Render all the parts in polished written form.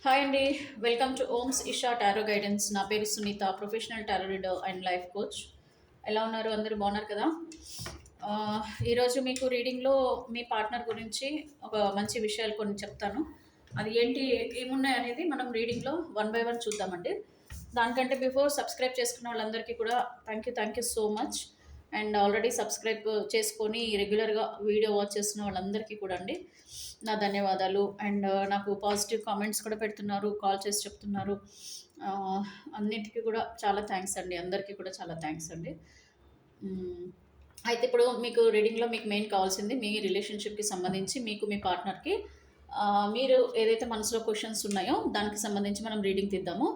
Hi అండి. Welcome to Oms Isha tarot guidance. నా పేరు Sunitha, professional tarot reader and life coach. ఎలా ఉన్నారు? అందరూ బాగున్నారు కదా? ఈరోజు మీకు రీడింగ్లో మీ పార్ట్నర్ గురించి ఒక మంచి విషయాలు కొన్ని చెప్తాను. అది ఏంటి, ఏమున్నాయి అనేది మనం రీడింగ్లో వన్ బై వన్ చూద్దామండి. దానికంటే బిఫోర్ సబ్స్క్రైబ్ చేసుకున్న వాళ్ళందరికీ కూడా thank you so much. And already subscribe చేసుకొని రెగ్యులర్గా వీడియో వాచ్ చేస్తున్న వాళ్ళందరికీ కూడా అండి నా ధన్యవాదాలు. అండ్ నాకు పాజిటివ్ కామెంట్స్ కూడా పెడుతున్నారు, కాల్ చేసి చెప్తున్నారు. అన్నిటికీ కూడా చాలా థ్యాంక్స్ అండి, అందరికీ కూడా చాలా థ్యాంక్స్ అండి. అయితే ఇప్పుడు మీకు రీడింగ్లో మీకు మెయిన్ కావాల్సింది మీ రిలేషన్షిప్కి సంబంధించి మీకు మీ పార్ట్నర్కి మీరు ఏదైతే మనసులో క్వశ్చన్స్ ఉన్నాయో దానికి సంబంధించి మనం రీడింగ్ తీద్దాము.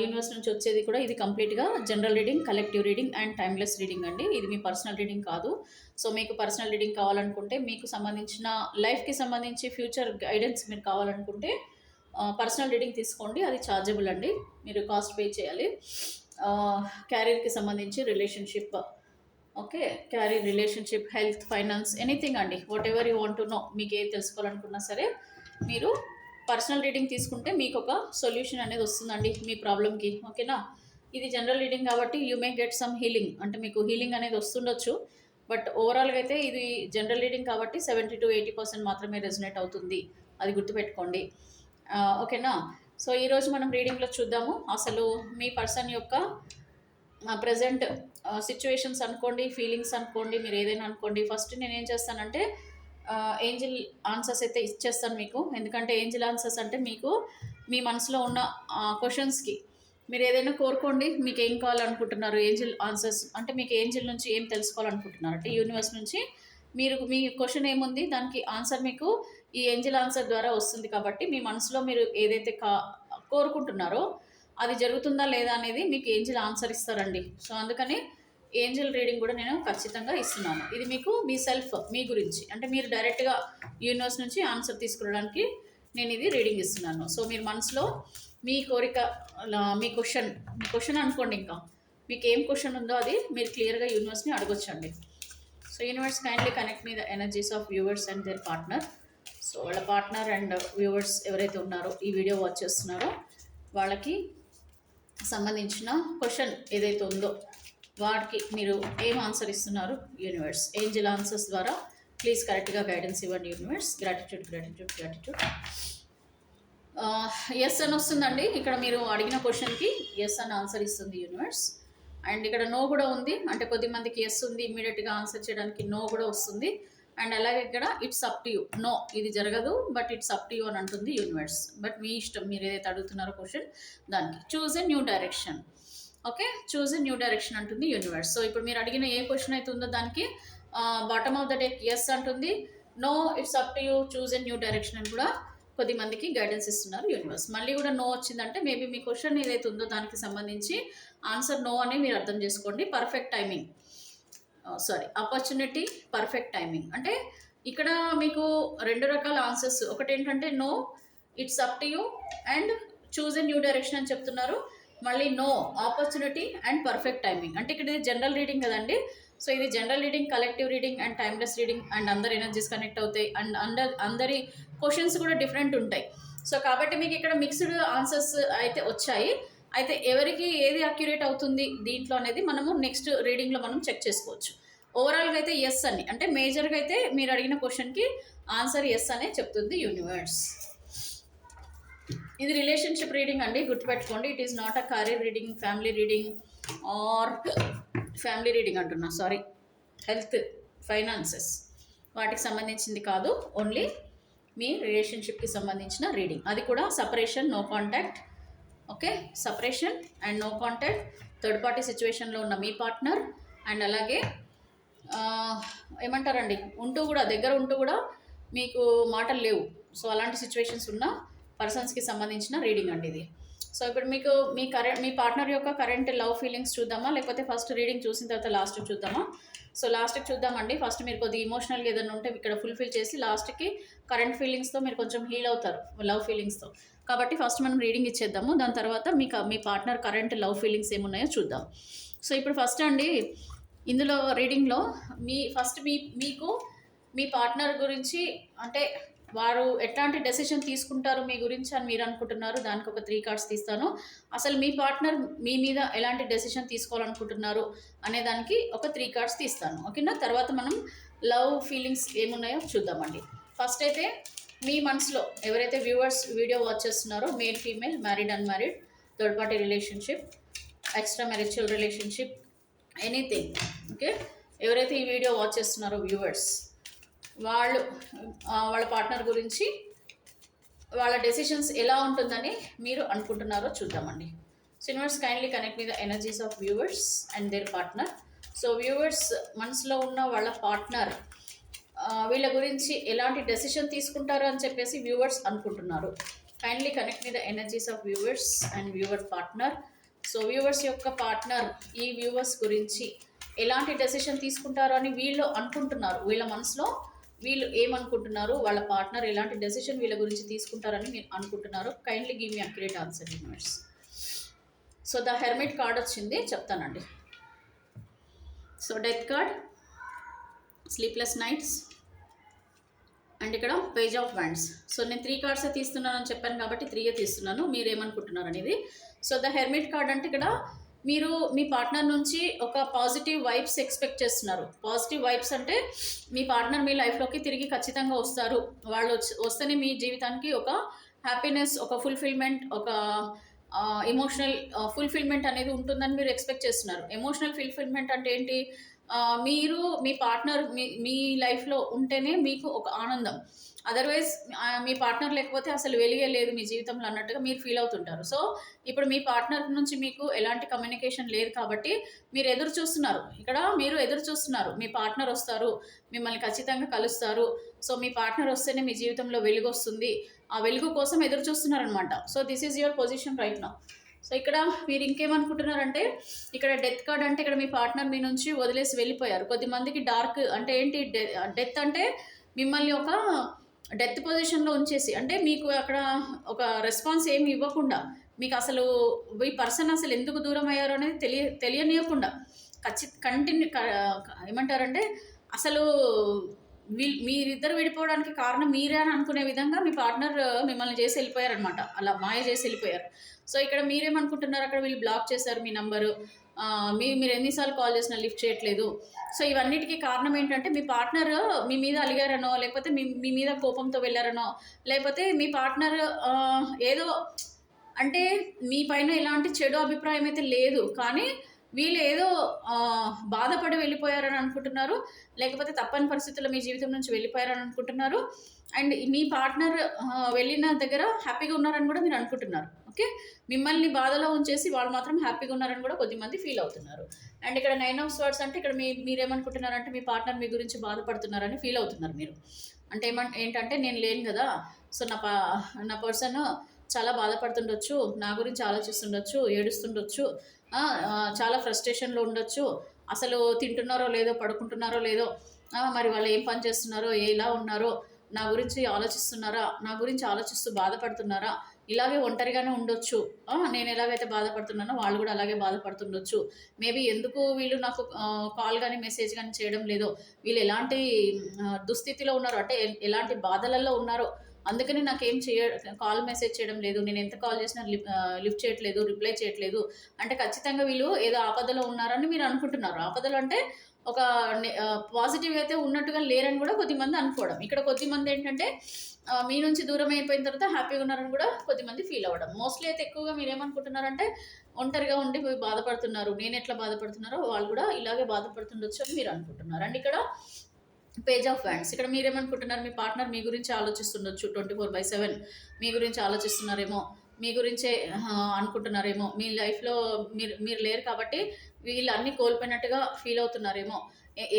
యూనివర్స్ నుంచి వచ్చేది కూడా ఇది కంప్లీట్గా general reading, collective reading and timeless reading అండి. ఇది మీ పర్సనల్ రీడింగ్ కాదు. సో మీకు పర్సనల్ రీడింగ్ కావాలనుకుంటే, మీకు సంబంధించిన లైఫ్కి సంబంధించి ఫ్యూచర్ గైడెన్స్ మీరు కావాలనుకుంటే పర్సనల్ రీడింగ్ తీసుకోండి. అది ఛార్జబుల్ అండి, మీరు కాస్ట్ పే చేయాలి. క్యారియర్కి సంబంధించి relationship, okay, career, relationship, health, finance, anything అండి, whatever you want to know, మీకు ఏది తెలుసుకోవాలనుకున్నా సరే మీరు పర్సనల్ రీడింగ్ తీసుకుంటే మీకు ఒక సొల్యూషన్ అనేది వస్తుందండి మీ ప్రాబ్లమ్కి. ఓకేనా? ఇది జనరల్ రీడింగ్ కాబట్టి you may get some healing, అంటే మీకు హీలింగ్ అనేది వస్తుండొచ్చు. బట్ ఓవరాల్గా అయితే ఇది జనరల్ రీడింగ్ కాబట్టి 70-80% మాత్రమే రెజనేట్ అవుతుంది, అది గుర్తుపెట్టుకోండి. ఓకేనా? సో ఈరోజు మనం రీడింగ్లో చూద్దాము అసలు మీ పర్సన్ యొక్క ప్రజెంట్ సిచ్యువేషన్స్ అనుకోండి, ఫీలింగ్స్ అనుకోండి, మీరు ఏదైనా అనుకోండి. ఫస్ట్ నేను ఏం చేస్తానంటే ఏంజిల్ ఆన్సర్స్ అయితే ఇచ్చేస్తాను మీకు. ఎందుకంటే ఏంజిల్ ఆన్సర్స్ అంటే మీకు మీ మనసులో ఉన్న క్వశ్చన్స్కి మీరు ఏదైనా కోరుకోండి, మీకు ఏం కావాలనుకుంటున్నారు. ఏంజిల్ ఆన్సర్స్ అంటే మీకు ఏంజిల్ నుంచి ఏం తెలుసుకోవాలనుకుంటున్నారు అంటే యూనివర్స్ నుంచి మీరు మీ క్వశ్చన్ ఏముంది దానికి ఆన్సర్ మీకు ఈ ఏంజిల్ ఆన్సర్ ద్వారా వస్తుంది. కాబట్టి మీ మనసులో మీరు ఏదైతే కోరుకుంటున్నారో అది జరుగుతుందా లేదా అనేది మీకు ఏంజిల్ ఆన్సర్ ఇస్తారండి. సో అందుకని ఏంజిల్ రీడింగ్ కూడా నేను ఖచ్చితంగా ఇస్తున్నాను. ఇది మీకు మీ సెల్ఫ్, మీ గురించి, అంటే మీరు డైరెక్ట్గా యూనివర్స్ నుంచి ఆన్సర్ తీసుకోవడానికి నేను ఇది రీడింగ్ ఇస్తున్నాను. సో మీరు మనసులో మీ కోరిక, మీ క్వశ్చన్ అనుకోండి. ఇంకా మీకు ఏం క్వశ్చన్ ఉందో అది మీరు క్లియర్గా యూనివర్స్ని అడగొచ్చండి. So universe kindly connect me the energies of viewers and their partner. So వాళ్ళ పార్ట్నర్ అండ్ వ్యూవర్స్ ఎవరైతే ఉన్నారో, ఈ వీడియో వాచ్ చేస్తున్నారో, వాళ్ళకి సంబంధించిన క్వశ్చన్ ఏదైతే ఉందో వాటికి మీరు ఏం ఆన్సర్ ఇస్తున్నారు యూనివర్స్. ఏంజిల్ ఆన్సర్స్ ద్వారా ప్లీజ్ కరెక్ట్గా గైడెన్స్ ఇవ్వండి universe. Gratitude, gratitude, gratitude. Yes అని వస్తుందండి. ఇక్కడ మీరు అడిగిన క్వశ్చన్కి ఎస్ అని ఆన్సర్ ఇస్తుంది యూనివర్స్. అండ్ ఇక్కడ నో కూడా ఉంది, అంటే కొద్దిమందికి ఎస్ ఉంది, ఇమ్మీడియట్గా ఆన్సర్ చేయడానికి నో కూడా వస్తుంది. అండ్ అలాగే ఇక్కడ it's up to you, no ఇది జరగదు but it's up to you అని అంటుంది యూనివర్స్. బట్ మీ ఇష్టం, మీరు ఏదైతే అడుగుతున్నారో క్వశ్చన్ దానికి choose a new direction. Okay, choose a new direction అంటుంది యూనివర్స్. సో ఇప్పుడు మీరు అడిగిన ఏ క్వశ్చన్ అయితే ఉందో దానికి bottom of the deck yes అంటుంది, no it's up to you, choose a new direction అని కూడా కొద్దిమందికి గైడెన్స్ ఇస్తున్నారు యూనివర్స్. మళ్ళీ కూడా నో వచ్చిందంటే మేబీ మీ క్వశ్చన్ ఏదైతే ఉందో దానికి సంబంధించి ఆన్సర్ నో అని మీరు అర్థం చేసుకోండి. Perfect timing, opportunity, perfect timing. అంటే ఇక్కడ మీకు రెండు రకాల ఆన్సర్స్, ఒకటి ఏంటంటే no it's up to you and choose a new direction అని చెప్తున్నారు. మళ్ళీ no, opportunity and perfect timing. అంటే ఇక్కడ ఇది జనరల్ రీడింగ్ కదండి. సో ఇది general reading, collective reading and timeless reading. And అందరి ఎనర్జీస్ కనెక్ట్ అవుతాయి అండ్ అందరి క్వశ్చన్స్ కూడా డిఫరెంట్ ఉంటాయి. సో కాబట్టి మీకు ఇక్కడ మిక్స్డ్ ఆన్సర్స్ అయితే వచ్చాయి. అయితే ఎవరికి ఏది అక్యురేట్ అవుతుంది దీంట్లో అనేది మనము నెక్స్ట్ రీడింగ్లో మనం చెక్ చేసుకోవచ్చు. ఓవరాల్గా అయితే ఎస్ అని, అంటే మేజర్గా అయితే మీరు అడిగిన క్వశ్చన్కి ఆన్సర్ ఎస్ అనే చెప్తుంది యూనివర్స్. ఇది రిలేషన్షిప్ రీడింగ్ అండి, గుర్తుపెట్టుకోండి. It is not a career reading, family reading are family reading అంటున్నా, సారీ, హెల్త్, ఫైనాన్సెస్ వాటికి సంబంధించింది కాదు. ఓన్లీ మీ రిలేషన్షిప్కి సంబంధించిన రీడింగ్, అది కూడా separation, no contact. Okay, separation and no contact, third party సిచ్యువేషన్లో ఉన్న మీ పార్ట్నర్. అండ్ అలాగే ఏమంటారండి, దగ్గర ఉంటూ కూడా మీకు మాటలు లేవు. సో అలాంటి సిచ్యువేషన్స్ ఉన్న పర్సన్స్కి సంబంధించిన రీడింగ్ అండి ఇది. సో ఇప్పుడు మీకు మీ పార్ట్నర్ యొక్క కరెంట్ లవ్ ఫీలింగ్స్ చూద్దామా, లేకపోతే ఫస్ట్ రీడింగ్ చూసిన తర్వాత లాస్ట్కి చూద్దామా? సో లాస్ట్కి చూద్దామండి. ఫస్ట్ మీరు కొద్దిగా ఇమోషనల్గా ఏదైనా ఉంటే ఇక్కడ ఫుల్ఫిల్ చేసి లాస్ట్కి కరెంట్ ఫీలింగ్స్తో మీరు కొంచెం హీల్ అవుతారు, లవ్ ఫీలింగ్స్తో. కాబట్టి ఫస్ట్ మనం రీడింగ్ ఇచ్చేద్దాము, దాని తర్వాత మీ పార్ట్నర్ కరెంట్ లవ్ ఫీలింగ్స్ ఏమున్నాయో చూద్దాం. సో ఇప్పుడు ఫస్ట్ అండి, ఇందులో రీడింగ్లో మీకు మీ పార్ట్నర్ గురించి, అంటే వారు ఎట్లాంటి డెసిషన్ తీసుకుంటారు మీ గురించి అని మీరు అనుకుంటున్నారు, దానికి ఒక 3 కార్డ్స్ తీస్తాను. అసలు మీ పార్ట్నర్ మీ మీద ఎలాంటి డెసిషన్ తీసుకోవాలనుకుంటున్నారు అనే దానికి ఒక 3 కార్డ్స్ తీస్తాను. ఓకేనా? తర్వాత మనం లవ్ ఫీలింగ్స్ ఏమున్నాయో చూద్దామండి. ఫస్ట్ అయితే మీ మనసులో ఎవరైతే వ్యూవర్స్ వీడియో వాచ్ చేస్తున్నారో, male female, married unmarried, third party relationship, extra marital relationship, anything, okay, ఎవరైతే ఈ వీడియో వాచ్ చేస్తున్నారో వ్యూవర్స్, వాళ్ళు వాళ్ళ పార్ట్నర్ గురించి వాళ్ళ డెసిషన్స్ ఎలా ఉంటుందని మీరు అనుకుంటున్నారో చూద్దామండి. So universe kindly connect with the energies of viewers and their partner. So viewers మనసులో ఉన్న వాళ్ళ పార్ట్నర్ వీళ్ళ గురించి ఎలాంటి డెసిషన్ తీసుకుంటారు అని చెప్పేసి వ్యూవర్స్ అనుకుంటున్నారు. Kindly connect with the energies of viewers and viewer partner. So viewers యొక్క పార్ట్నర్ ఈ వ్యూవర్స్ గురించి ఎలాంటి డెసిషన్ తీసుకుంటారు అని వీళ్ళు అనుకుంటున్నారు. వీళ్ళ మనసులో వీళ్ళు ఏమనుకుంటున్నారు, వాళ్ళ పార్ట్నర్ ఎలాంటి డెసిషన్ వీళ్ళ గురించి తీసుకుంటారని మీరు అనుకుంటున్నారు. Kindly give me accurate answer universe. So the hermit card వచ్చింది, చెప్తానండి. So death card, sleepless nights, and ఇక్కడ పేజ్ ఆఫ్ వ్యాండ్స్. సో నేను 3 కార్డ్సే తీస్తున్నాను అని చెప్పాను కాబట్టి 3 తీస్తున్నాను, మీరు ఏమనుకుంటున్నారు అనేది. సో ద హెర్మిట్ కార్డ్ అంటే ఇక్కడ మీరు మీ పార్ట్నర్ నుంచి ఒక పాజిటివ్ వైబ్స్ ఎక్స్పెక్ట్ చేస్తున్నారు. పాజిటివ్ వైబ్స్ అంటే మీ పార్ట్నర్ మీ లైఫ్లోకి తిరిగి ఖచ్చితంగా వస్తారు. వాళ్ళు వస్తేనే మీ జీవితానికి ఒక హ్యాపీనెస్, ఒక ఫుల్ఫిల్మెంట్, ఒక ఎమోషనల్ ఫుల్ఫిల్మెంట్ అనేది ఉంటుందని మీరు ఎక్స్పెక్ట్ చేస్తున్నారు. ఎమోషనల్ ఫుల్ఫిల్మెంట్ అంటే ఏంటి? మీరు మీ పార్ట్నర్ మీ లైఫ్లో ఉంటేనే మీకు ఒక ఆనందం. అదర్వైజ్ మీ పార్ట్నర్ లేకపోతే అసలు వెలిగే లేదు మీ జీవితంలో అన్నట్టుగా మీరు ఫీల్ అవుతుంటారు. సో ఇప్పుడు మీ పార్ట్నర్ నుంచి మీకు ఎలాంటి కమ్యూనికేషన్ లేదు కాబట్టి మీరు ఎదురు చూస్తున్నారు. ఇక్కడ మీరు ఎదురు చూస్తున్నారు, మీ పార్ట్నర్ వస్తారు, మిమ్మల్ని ఖచ్చితంగా కలుస్తారు. సో మీ పార్ట్నర్ వస్తేనే మీ జీవితంలో వెలుగు వస్తుంది. ఆ వెలుగు కోసం ఎదురు చూస్తున్నారనమాట. So this is your position right now. So ఇక్కడ మీరు ఇంకేమనుకుంటున్నారంటే, ఇక్కడ డెత్ కార్డ్ అంటే ఇక్కడ మీ పార్ట్నర్ మీ నుంచి వదిలేసి వెళ్ళిపోయారు. కొద్దిమందికి డార్క్ అంటే ఏంటి, డెత్ అంటే మిమ్మల్ని ఒక డెత్ పొజిషన్లో ఉంచేసి, అంటే మీకు అక్కడ ఒక రెస్పాన్స్ ఏమి ఇవ్వకుండా, మీకు అసలు ఈ పర్సన్ అసలు ఎందుకు దూరం అయ్యారు అనేది తెలియనియకుండా కంటిన్యూ ఏమంటారంటే అసలు మీరిద్దరు విడిపోవడానికి కారణం మీరే అని అనుకునే విధంగా మీ పార్ట్నర్ మిమ్మల్ని చేసి వెళ్ళిపోయారనమాట. అలా మాయ చేసి వెళ్ళిపోయారు. సో ఇక్కడ మీరేమనుకుంటున్నారు, అక్కడ వీళ్ళు బ్లాక్ చేశారు మీ నంబరు, మీరు ఎన్నిసార్లు కాల్ చేసినా లిఫ్ట్ చేయట్లేదు. సో ఇవన్నిటికీ కారణం ఏంటంటే మీ పార్ట్నర్ మీ మీద అలిగారనో, లేకపోతే మీ మీద కోపంతో వెళ్ళారనో, లేకపోతే మీ పార్ట్నర్ ఏదో అంటే మీ పైన ఎలాంటి చెడు అభిప్రాయం అయితే లేదు, కానీ వీళ్ళు ఏదో బాధపడి వెళ్ళిపోయారని అనుకుంటున్నారు, లేకపోతే తప్పని పరిస్థితుల్లో మీ జీవితం నుంచి వెళ్ళిపోయారని అనుకుంటున్నారు. అండ్ మీ పార్ట్నర్ వెళ్ళిన దగ్గర హ్యాపీగా ఉన్నారని కూడా మీరు అనుకుంటున్నారు. ఓకే, మిమ్మల్ని బాధలో ఉంచేసి వాళ్ళు మాత్రం హ్యాపీగా ఉన్నారని కూడా కొద్దిమంది ఫీల్ అవుతున్నారు. అండ్ ఇక్కడ 9 ఆఫ్ స్వర్డ్స్ అంటే ఇక్కడ మీరేమనుకుంటున్నారంటే మీ పార్ట్నర్ మీ గురించి బాధపడుతున్నారని ఫీల్ అవుతున్నారు మీరు. అంటే ఏంటంటే నేను లేను కదా, సో నా పర్సన్ చాలా బాధపడుతుండొచ్చు, నా గురించి ఆలోచిస్తుండొచ్చు, ఏడుస్తుండొచ్చు, చాలా ఫ్రస్ట్రేషన్లో ఉండొచ్చు, అసలు తింటున్నారో లేదో, పడుకుంటున్నారో లేదో, మరి వాళ్ళు ఏం పని చేస్తున్నారో, ఎలా ఉన్నారో, నా గురించి ఆలోచిస్తున్నారా, నా గురించి ఆలోచిస్తూ బాధపడుతున్నారా, ఇలాగే ఒంటరిగానే ఉండొచ్చు, నేను ఎలాగైతే బాధపడుతున్నానో వాళ్ళు కూడా అలాగే బాధపడుతుండొచ్చు. మేబీ ఎందుకు వీళ్ళు నాకు కాల్ కానీ మెసేజ్ కానీ చేయడం లేదో, వీళ్ళు ఎలాంటి దుస్థితిలో ఉన్నారో, అంటే ఎలాంటి బాధలలో ఉన్నారో, అందుకని నాకేం కాల్ మెసేజ్ చేయడం లేదు, నేను ఎంత కాల్ చేసినా లిఫ్ట్ చేయట్లేదు, రిప్లై చేయట్లేదు అంటే ఖచ్చితంగా వీళ్ళు ఏదో ఆపదలో ఉన్నారని మీరు అనుకుంటున్నారు. ఆపదలు అంటే ఒక పాజిటివ్ అయితే ఉన్నట్టుగా లేరని కూడా కొద్దిమంది అనుకోవడం. ఇక్కడ కొద్దిమంది ఏంటంటే మీ నుంచి దూరం అయిపోయిన తర్వాత హ్యాపీగా ఉన్నారని కూడా కొద్దిమంది ఫీల్ అవ్వడం. మోస్ట్లీ అయితే ఎక్కువగా మీరు ఏమనుకుంటున్నారంటే ఒంటరిగా ఉండి బాధపడుతున్నారు, నేను ఎట్లా బాధపడుతున్నారో వాళ్ళు కూడా ఇలాగే బాధపడుతుండొచ్చు అని మీరు అనుకుంటున్నారు. అండ్ ఇక్కడ పేజ్ ఆఫ్ వ్యాండ్స్, ఇక్కడ మీరేమనుకుంటున్నారు, మీ పార్ట్నర్ మీ గురించి ఆలోచిస్తుండొచ్చు, 24/7 మీ గురించి ఆలోచిస్తున్నారేమో, మీ గురించే అనుకుంటున్నారేమో, మీ లైఫ్లో మీరు లేరు కాబట్టి వీళ్ళు అన్నీ కోల్పోయినట్టుగా ఫీల్ అవుతున్నారేమో.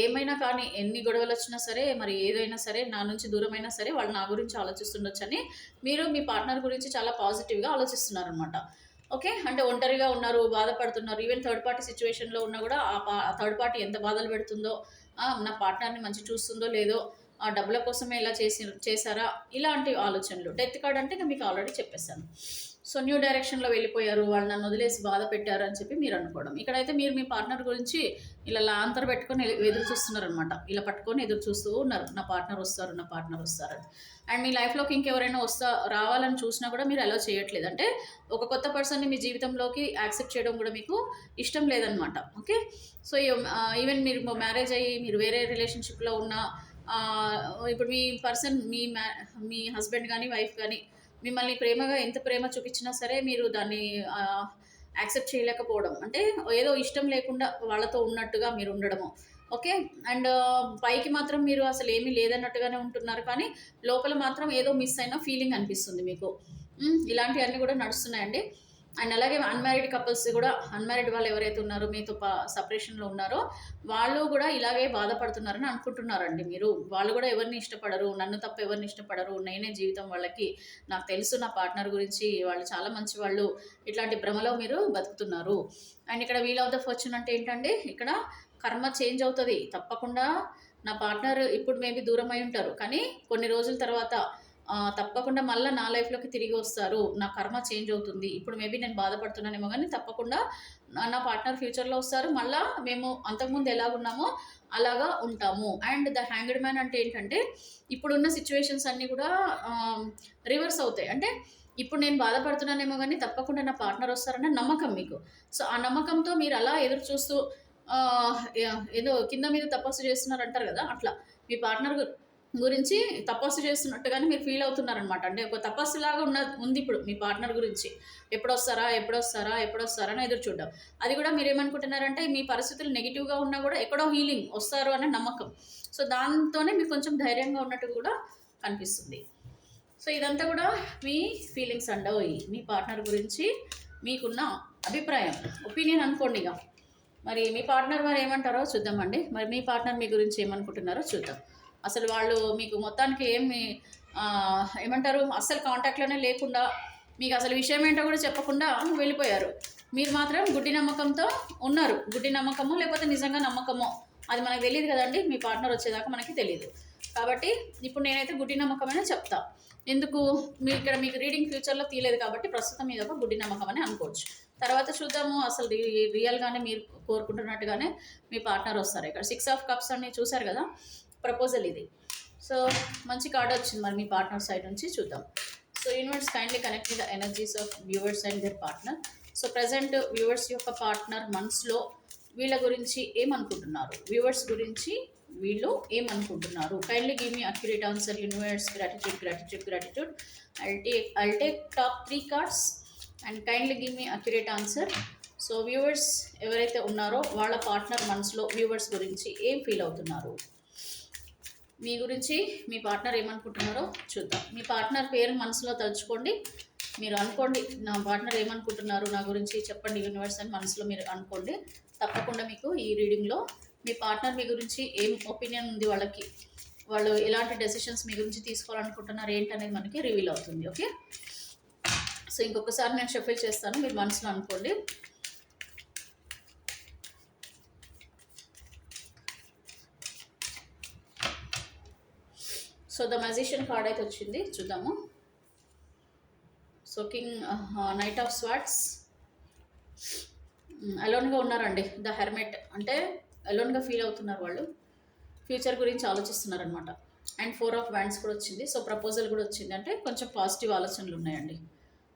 ఏమైనా కానీ ఎన్ని గొడవలు వచ్చినా సరే, మరి ఏదైనా సరే, నా నుంచి దూరమైనా సరే వాళ్ళు నా గురించి ఆలోచిస్తుండొచ్చు అని మీరు మీ పార్ట్నర్ గురించి చాలా పాజిటివ్గా ఆలోచిస్తున్నారనమాట. ఓకే, అంటే ఒంటరిగా ఉన్నారు, బాధపడుతున్నారు, ఈవెన్ థర్డ్ పార్టీ సిచ్యువేషన్లో ఉన్నా కూడా ఆ థర్డ్ పార్టీ ఎంత బాధలు పెడుతుందో, నా పార్ట్నర్ని మంచి చూస్తుందో లేదో, ఆ డబ్బుల కోసమే ఇలా చేశారా, ఇలాంటి ఆలోచనలు. డెత్ కార్డ్ అంటే మీకు ఆల్రెడీ చెప్పేశాను. సో న్యూ డైరెక్షన్లో వెళ్ళిపోయారు, వాళ్ళు నన్ను వదిలేసి బాధ పెట్టారు అని చెప్పి మీరు అనుకోవడం. ఇక్కడైతే మీరు మీ పార్ట్నర్ గురించి ఇలా లాంతర్ పెట్టుకొని ఎదురు చూస్తున్నారనమాట. ఇలా పట్టుకొని ఎదురు చూస్తూ ఉన్నారు, నా పార్ట్నర్ వస్తారు, నా పార్ట్నర్ వస్తారని. అండ్ మీ లైఫ్లోకి ఇంకెవరైనా రావాలని చూసినా కూడా మీరు అలా చేయట్లేదు. అంటే ఒక కొత్త పర్సన్ని మీ జీవితంలోకి యాక్సెప్ట్ చేయడం కూడా మీకు ఇష్టం లేదనమాట. ఓకే, సో ఈవెన్ మీరు మ్యారేజ్ అయ్యి మీరు వేరే రిలేషన్షిప్లో ఉన్న ఇప్పుడు మీ పర్సన్ మీ హస్బెండ్ కానీ వైఫ్ కానీ మిమ్మల్ని ప్రేమగా ఎంత ప్రేమ చూపించినా సరే మీరు దాన్ని యాక్సెప్ట్ చేయలేకపోవడం, అంటే ఏదో ఇష్టం లేకుండా వాళ్ళతో ఉన్నట్టుగా మీరు ఉండడము. ఓకే, అండ్ పైకి మాత్రం మీరు అసలు ఏమీ లేదన్నట్టుగానే ఉంటున్నారు, కానీ లోపల మాత్రం ఏదో మిస్ అయిన ఫీలింగ్ అనిపిస్తుంది మీకు. ఇలాంటివన్నీ కూడా నడుస్తున్నాయండి. అండ్ అలాగే అన్మ్యారీడ్ కపుల్స్ కూడా, అన్మ్యారీడ్ వాళ్ళు ఎవరైతే ఉన్నారో మీతో సపరేషన్లో ఉన్నారో వాళ్ళు కూడా ఇలాగే బాధపడుతున్నారని అనుకుంటున్నారండి మీరు. వాళ్ళు కూడా ఎవరిని ఇష్టపడరు, నన్ను తప్ప ఎవరిని ఇష్టపడరు, నేనే జీవితం వాళ్ళకి, నాకు తెలుసు నా పార్ట్నర్ గురించి, వాళ్ళు చాలా మంచి వాళ్ళు, ఇట్లాంటి భ్రమలో మీరు బతుకుతున్నారు. అండ్ ఇక్కడ వీల్ ఆఫ్ ద ఫార్చ్యూన్ అంటే ఏంటంటే ఇక్కడ కర్మ చేంజ్ అవుతుంది తప్పకుండా. నా పార్ట్నర్ ఇప్పుడు మేబీ దూరం అయి ఉంటారు, కానీ కొన్ని రోజుల తర్వాత తప్పకుండా మళ్ళీ నా లైఫ్లోకి తిరిగి వస్తారు, నా కర్మ చేంజ్ అవుతుంది. ఇప్పుడు మేబీ నేను బాధపడుతున్నానేమో, కానీ తప్పకుండా నా పార్ట్నర్ ఫ్యూచర్లో వస్తారు, మళ్ళీ మేము అంతకుముందు ఎలాగున్నామో అలాగా ఉంటాము. అండ్ ద హ్యాంగ్డ్ మ్యాన్ అంటే ఏంటంటే ఇప్పుడున్న సిచ్యువేషన్స్ అన్నీ కూడా రివర్స్ అవుతాయి. అంటే ఇప్పుడు నేను బాధపడుతున్నానేమో, కానీ తప్పకుండా నా పార్ట్నర్ వస్తారన్న నమ్మకం మీకు. సో ఆ నమ్మకంతో మీరు అలా ఎదురు చూస్తూ ఏదో కింద మీద తపస్సు చేస్తున్నారు అంటారు కదా, అట్లా మీ పార్ట్నర్ గురించి తపస్సు చేస్తున్నట్టుగానే మీరు ఫీల్ అవుతున్నారనమాట. అంటే ఒక తపస్సులాగా ఉంది ఇప్పుడు మీ పార్ట్నర్ గురించి. ఎప్పుడొస్తారా ఎప్పుడొస్తారా ఎప్పుడొస్తారా అని ఎదురు చూడడం. అది కూడా మీరు ఏమనుకుంటున్నారంటే మీ పరిస్థితులు నెగిటివ్గా ఉన్నా కూడా ఎక్కడో హీలింగ్ వస్తారు అనే నమ్మకం. సో దాంతోనే మీకు కొంచెం ధైర్యంగా ఉన్నట్టు కూడా కనిపిస్తుంది. సో ఇదంతా కూడా మీ ఫీలింగ్స్ అండవు. మీ పార్ట్నర్ గురించి మీకున్న అభిప్రాయం, ఒపీనియన్ అనుకోండి. ఇక మరి మీ పార్ట్నర్ మరి ఏమంటారో చూద్దామండి. మరి మీ పార్ట్నర్ మీ గురించి ఏమనుకుంటున్నారో చూద్దాం. అసలు వాళ్ళు మీకు మొత్తానికి ఏమంటారు, అస్సలు కాంటాక్ట్లోనే లేకుండా మీకు అసలు విషయం ఏంటో కూడా చెప్పకుండా వెళ్ళిపోయారు. మీరు మాత్రం గుడ్డి నమ్మకంతో ఉన్నారు. గుడ్డి నమ్మకమో లేకపోతే నిజంగా నమ్మకమో అది మనకు తెలియదు కదండి, మీ పార్ట్నర్ వచ్చేదాకా మనకి తెలియదు. కాబట్టి ఇప్పుడు నేనైతే గుడ్డి నమ్మకమనే చెప్తా. ఎందుకు ఇక్కడ మీకు రీడింగ్ ఫ్యూచర్లో తీయలేదు కాబట్టి ప్రస్తుతం ఇది ఒక గుడ్డి నమ్మకం అని అనుకోవచ్చు. తర్వాత చూద్దాము అసలు రియల్గానే మీరు కోరుకుంటున్నట్టుగానే మీ పార్ట్నర్ వస్తారు. ఇక్కడ 6 ఆఫ్ కప్స్ అన్ని చూసారు కదా, ప్రపోజల్ ఇది. సో మంచి కార్డ్ వచ్చింది మరి మీ పార్ట్నర్ సైడ్ నుంచి. చూద్దాం. So universe kindly connect with the energies of viewers and their partner. So present viewers యొక్క పార్ట్నర్ మనసులో వీళ్ళ గురించి ఏమనుకుంటున్నారు, వ్యూవర్స్ గురించి వీళ్ళు ఏమనుకుంటున్నారు. Kindly give me accurate answer universe. Gratitude gratitude gratitude. I'll take top 3 cards and kindly give me accurate answer. So viewers ఎవరైతే ఉన్నారో వాళ్ళ పార్ట్నర్ మనసులో వ్యూవర్స్ గురించి ఏం ఫీల్ అవుతున్నారు, మీ గురించి మీ పార్ట్నర్ ఏమనుకుంటున్నారో చూద్దాం. మీ పార్ట్నర్ పేరు మనసులో తలుచుకోండి, మీరు అనుకోండి నా పార్ట్నర్ ఏమనుకుంటున్నారు నా గురించి చెప్పండి యూనివర్స్ అని మనసులో మీరు అనుకోండి. తప్పకుండా మీకు ఈ రీడింగ్లో మీ పార్ట్నర్ మీ గురించి ఏం ఒపీనియన్ ఉంది, వాళ్ళు ఎలాంటి డెసిషన్స్ మీ గురించి తీసుకోవాలనుకుంటున్నారు ఏంటనేది మనకి రివీల్ అవుతుంది. ఓకే, సో ఇంకొకసారి నేను షఫిల్ చేస్తాను, మీరు మనసులో అనుకోండి. సో ద మ్యాజిషియన్ కార్డ్ అయితే వచ్చింది, చూద్దాము. So king, knight of swords, అలోన్గా ఉన్నారండి. ద హెర్మెట్ అంటే అలోన్గా ఫీల్ అవుతున్నారు వాళ్ళు, ఫ్యూచర్ గురించి ఆలోచిస్తున్నారనమాట. అండ్ 4 ఆఫ్ వ్యాండ్స్ కూడా వచ్చింది. సో ప్రపోజల్ కూడా వచ్చింది, అంటే కొంచెం పాజిటివ్ ఆలోచనలు ఉన్నాయండి.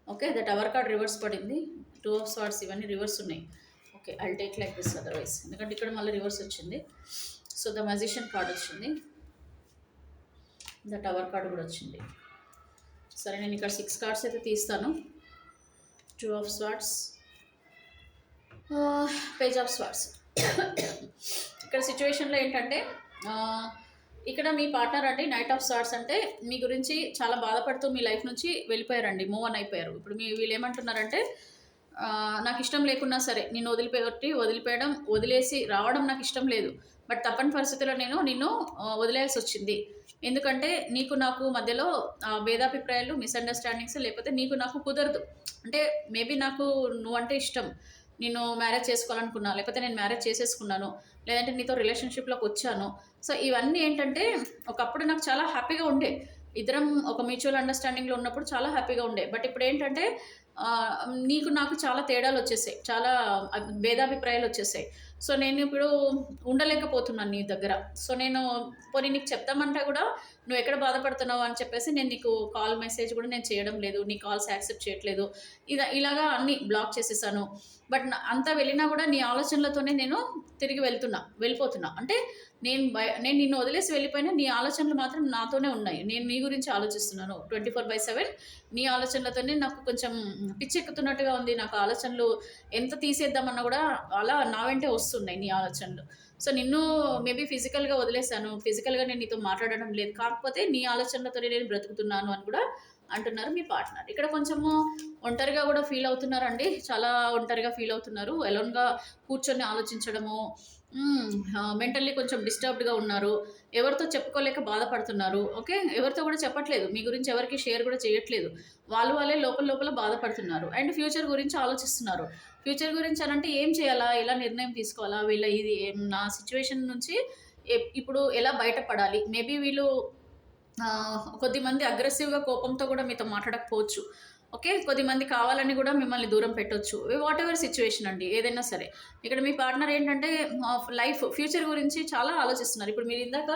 Okay, the tower card reverse పడింది, 2 ఆఫ్ స్వార్డ్స్ ఇవన్నీ రివర్స్ ఉన్నాయి. Okay, I'll take like this otherwise, ఎందుకంటే ఇక్కడ మళ్ళీ రివర్స్ వచ్చింది. సో ద మ్యాజిషియన్ కార్డ్ వచ్చింది, ద టవర్ కార్డ్ కూడా వచ్చింది. సరే, నేను ఇక్కడ 6 కార్డ్స్ అయితే తీస్తాను. 2 of swords, page of swords. ఇక్కడ సిచ్యువేషన్లో ఏంటంటే ఇక్కడ మీ పార్ట్నర్ అండి నైట్ ఆఫ్ స్వార్డ్స్ అంటే మీ గురించి చాలా బాధపడుతూ మీ లైఫ్ నుంచి వెళ్ళిపోయారండి, మూవ్ ఆన్ అయిపోయారు. ఇప్పుడు వీళ్ళు ఏమంటున్నారంటే నాకు ఇష్టం లేకున్నా సరే నేను వదిలేసి రావడం నాకు ఇష్టం లేదు, బట్ తప్పని పరిస్థితుల్లో నేను నిన్ను వదిలేయాల్సి వచ్చింది. ఎందుకంటే నీకు నాకు మధ్యలో భేదాభిప్రాయాలు, మిస్అండర్స్టాండింగ్స్, లేకపోతే నీకు నాకు కుదరదు. అంటే మేబీ నాకు నువ్వంటే ఇష్టం, నేను మ్యారేజ్ చేసుకోవాలనుకున్నా, లేకపోతే నేను మ్యారేజ్ చేసేసుకున్నాను, లేదంటే నీతో రిలేషన్షిప్లోకి వచ్చాను. సో ఇవన్నీ ఏంటంటే ఒకప్పుడు నాకు చాలా హ్యాపీగా ఉండే, ఇద్దరం ఒక మ్యూచువల్ అండర్స్టాండింగ్లో ఉన్నప్పుడు చాలా హ్యాపీగా ఉండే. బట్ ఇప్పుడు ఏంటంటే నీకు నాకు చాలా తేడాలు వచ్చేసాయి. చాలా భేదాభిప్రాయాలు వచ్చేసాయి. సో, నేను ఇప్పుడు ఉండలేకపోతున్నాను నీ దగ్గర. సో, నేను పోనీ నీకు చెప్దామంటే కూడా నువ్వెక్కడ బాధపడుతున్నావు అని చెప్పేసి నేను నీకు కాల్, మెసేజ్ కూడా నేను చేయడం లేదు. నీ కాల్స్ యాక్సెప్ట్ చేయట్లేదు. ఇలాగా అన్నీ బ్లాక్ చేసేసాను. బట్ అంతా వెళ్ళినా కూడా నీ ఆలోచనలతోనే నేను తిరిగి వెళ్ళిపోతున్నా. అంటే నేను నిన్ను వదిలేసి వెళ్ళిపోయినా నీ ఆలోచనలు మాత్రం నాతోనే ఉన్నాయి. నేను నీ గురించి ఆలోచిస్తున్నాను 24/7. నీ ఆలోచనలతోనే నాకు కొంచెం పిచ్చెక్కుతున్నట్టుగా ఉంది. నాకు ఆలోచనలు ఎంత తీసేద్దామన్నా కూడా అలా నా వెంటే వస్తున్నాయి నీ ఆలోచనలు. సో, నిన్ను మేబీ ఫిజికల్‌గా వదిలేసాను. ఫిజికల్‌గా నేను నీతో మాట్లాడడం లేదు. కాకపోతే నీ ఆలోచనలతోనే నేను బ్రతుకుతున్నాను అని కూడా అంటున్నారు మీ పార్ట్నర్. ఇక్కడ కొంచెము ఒంటరిగా కూడా ఫీల్ అవుతున్నారండి. చాలా ఒంటరిగా ఫీల్ అవుతున్నారు. ఎలోన్‌గా కూర్చొని ఆలోచించడము, మెంటల్లీ కొంచెం డిస్టర్బ్డ్‌గా ఉన్నారు. ఎవరితో చెప్పుకోలేక బాధపడుతున్నారు. ఓకే. ఎవరితో కూడా చెప్పట్లేదు. మీ గురించి ఎవరికీ షేర్ కూడా చేయట్లేదు. వాళ్ళే లోపల లోపల బాధపడుతున్నారు. అండ్ ఫ్యూచర్ గురించి ఆలోచిస్తున్నారు. ఫ్యూచర్ గురించి అనంటే ఏం చేయాలా? ఎలా నిర్ణయం తీసుకోవాలా? నా సిట్యుయేషన్ నుంచి ఇప్పుడు ఎలా బయటపడాలి? మేబీ వీళ్ళు కొద్దిమంది అగ్రెసివ్‌గా కోపంతో కూడా మీతో మాట్లాడకపోవచ్చు. ఓకే. కొద్దిమంది కావాలని కూడా మిమ్మల్ని దూరం పెట్టొచ్చు. వాటెవర్ సిట్యుయేషన్ అండి. ఏదైనా సరే. ఇక్కడ మీ పార్ట్నర్ ఏంటంటే ఫ్యూచర్ గురించి చాలా ఆలోచిస్తున్నారు. ఇప్పుడు మీరు ఇందాక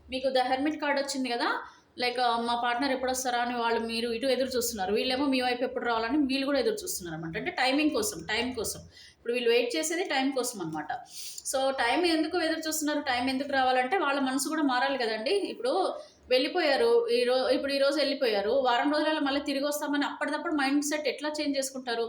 మీకు ద హెర్మిట్ కార్డ్ వచ్చింది కదా! లైక్ మా పార్ట్నర్ ఎప్పుడొస్తారా అని మీరు ఇటు ఎదురు చూస్తున్నారు. వీళ్ళేమో మీ వైపు ఎప్పుడు రావాలని వీళ్ళు కూడా ఎదురు చూస్తున్నారనమాట. అంటే టైం కోసం. ఇప్పుడు వీళ్ళు వెయిట్ చేసేది టైం కోసం అనమాట. సో, టైం ఎందుకు ఎదురు చూస్తున్నారు? టైం ఎందుకు రావాలంటే వాళ్ళ మనసు కూడా మారాలి కదండీ! ఇప్పుడు వెళ్ళిపోయారు. ఇప్పుడు ఈరోజు వెళ్ళిపోయారు. వారం రోజులలో మళ్ళీ తిరిగొస్తామని అప్పటిదప్పుడు మైండ్ సెట్ ఎట్లా చేంజ్ చేసుకుంటారు?